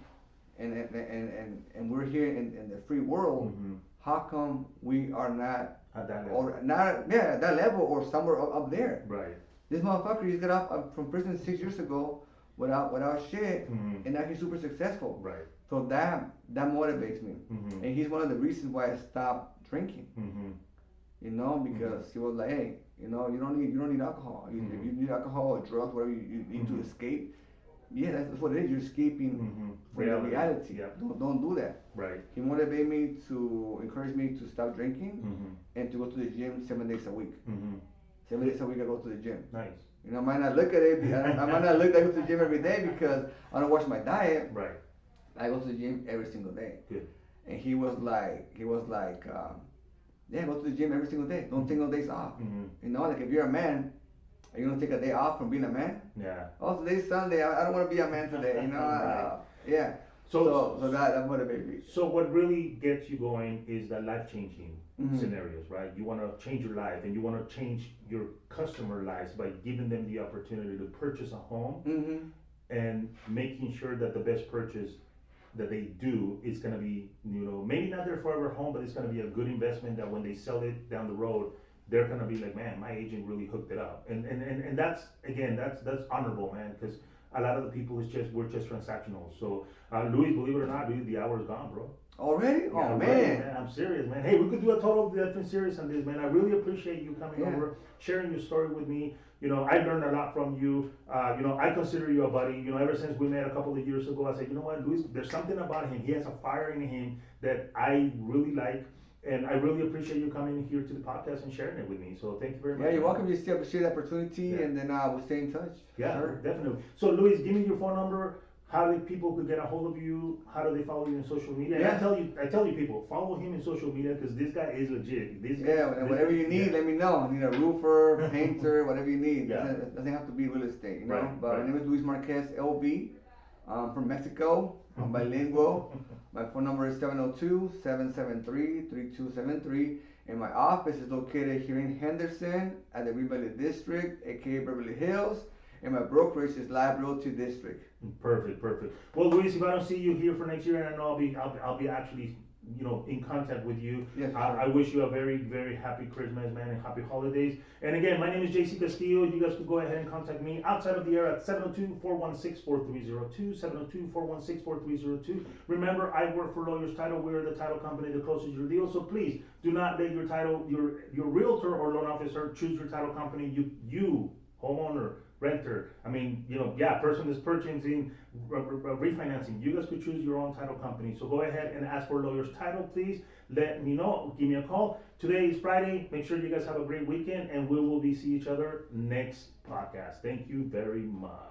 and we're here in the free world. How come we are not at that level? Or not? Yeah, at that level or somewhere up there. Right. This motherfucker just got out from prison 6 years ago without shit, and now he's super successful. Right. So that motivates me, and he's one of the reasons why I stopped drinking. Because he was like, hey, you don't need alcohol. If you need alcohol or drugs, whatever you need to escape, yeah, that's what it is. You're escaping from the reality. Yep. Don't do that. Right. He motivated me to encourage me to stop drinking and to go to the gym 7 days a week. 7 days a week I go to the gym. Nice. I might not look at it. I might not look like I go to the gym every day because I don't watch my diet. Right. I go to the gym every single day. Good. And he was like, yeah, go to the gym every single day. Don't take no days off. Like if you're a man, are you gonna take a day off from being a man? Yeah. Oh, today's Sunday. I don't want to be a man today. Right. Yeah. So that motivated me. So what really gets you going is the life-changing scenarios, right? You want to change your life, and you want to change your customer lives by giving them the opportunity to purchase a home and making sure that the best purchase that they do is going to be, maybe not their forever home, but it's going to be a good investment that when they sell it down the road, they're gonna be like, man, my agent really hooked it up, and that's again, that's honorable, man, because a lot of the people is just we're just transactional. So, Luis, believe it or not, dude, the hour is gone, bro. Already? Yeah, Oh already, man. I'm serious, man. Hey, we could do a total different series on this, man. I really appreciate you coming Yeah. over, sharing your story with me. You know, I learned a lot from you. You know, I consider you a buddy. You know, ever since we met a couple of years ago, I said, you know what, Luis, there's something about him. He has a fire in him that I really like. And I really appreciate you coming here to the podcast and sharing it with me. So thank you very much. Yeah, you're welcome. Just appreciate the opportunity, Yeah. and then we'll stay in touch. Yeah, Sure. definitely. So, Luis, give me your phone number. How do people could get a hold of you? How do they follow you on social media? Yeah. And I tell you people, follow him in social media because this guy is legit. And whatever you need, let me know. I need a roofer, painter, whatever you need. Yeah. It doesn't have to be real estate, you know. Right, But right. my name is Luis Marquez, LB. I'm from Mexico. I'm bilingual. My phone number is 702-773-3273. And my office is located here in Henderson at the Green Valley District, aka Beverly Hills. And my brokerage is Live Realty District. Perfect. Well, Luis, if I don't see you here for next year, and I know I'll be actually, you know, in contact with you. Yes, sir. I wish you a very, very happy Christmas, man, and happy holidays. And again, my name is JC Castillo. You guys can go ahead and contact me outside of the air at 702-416-4302, 702-416-4302. Remember, I work for Lawyers Title. We're the title company that closes your deal. So please do not let your title, your realtor or loan officer choose your title company. You homeowner, renter, I mean, you know, person that's purchasing, refinancing, you guys could choose your own title company. So go ahead and ask for Lawyers Title, please. Let me know, give me a call. Today is Friday. Make sure you guys have a great weekend, and we will see each other next podcast. Thank you very much.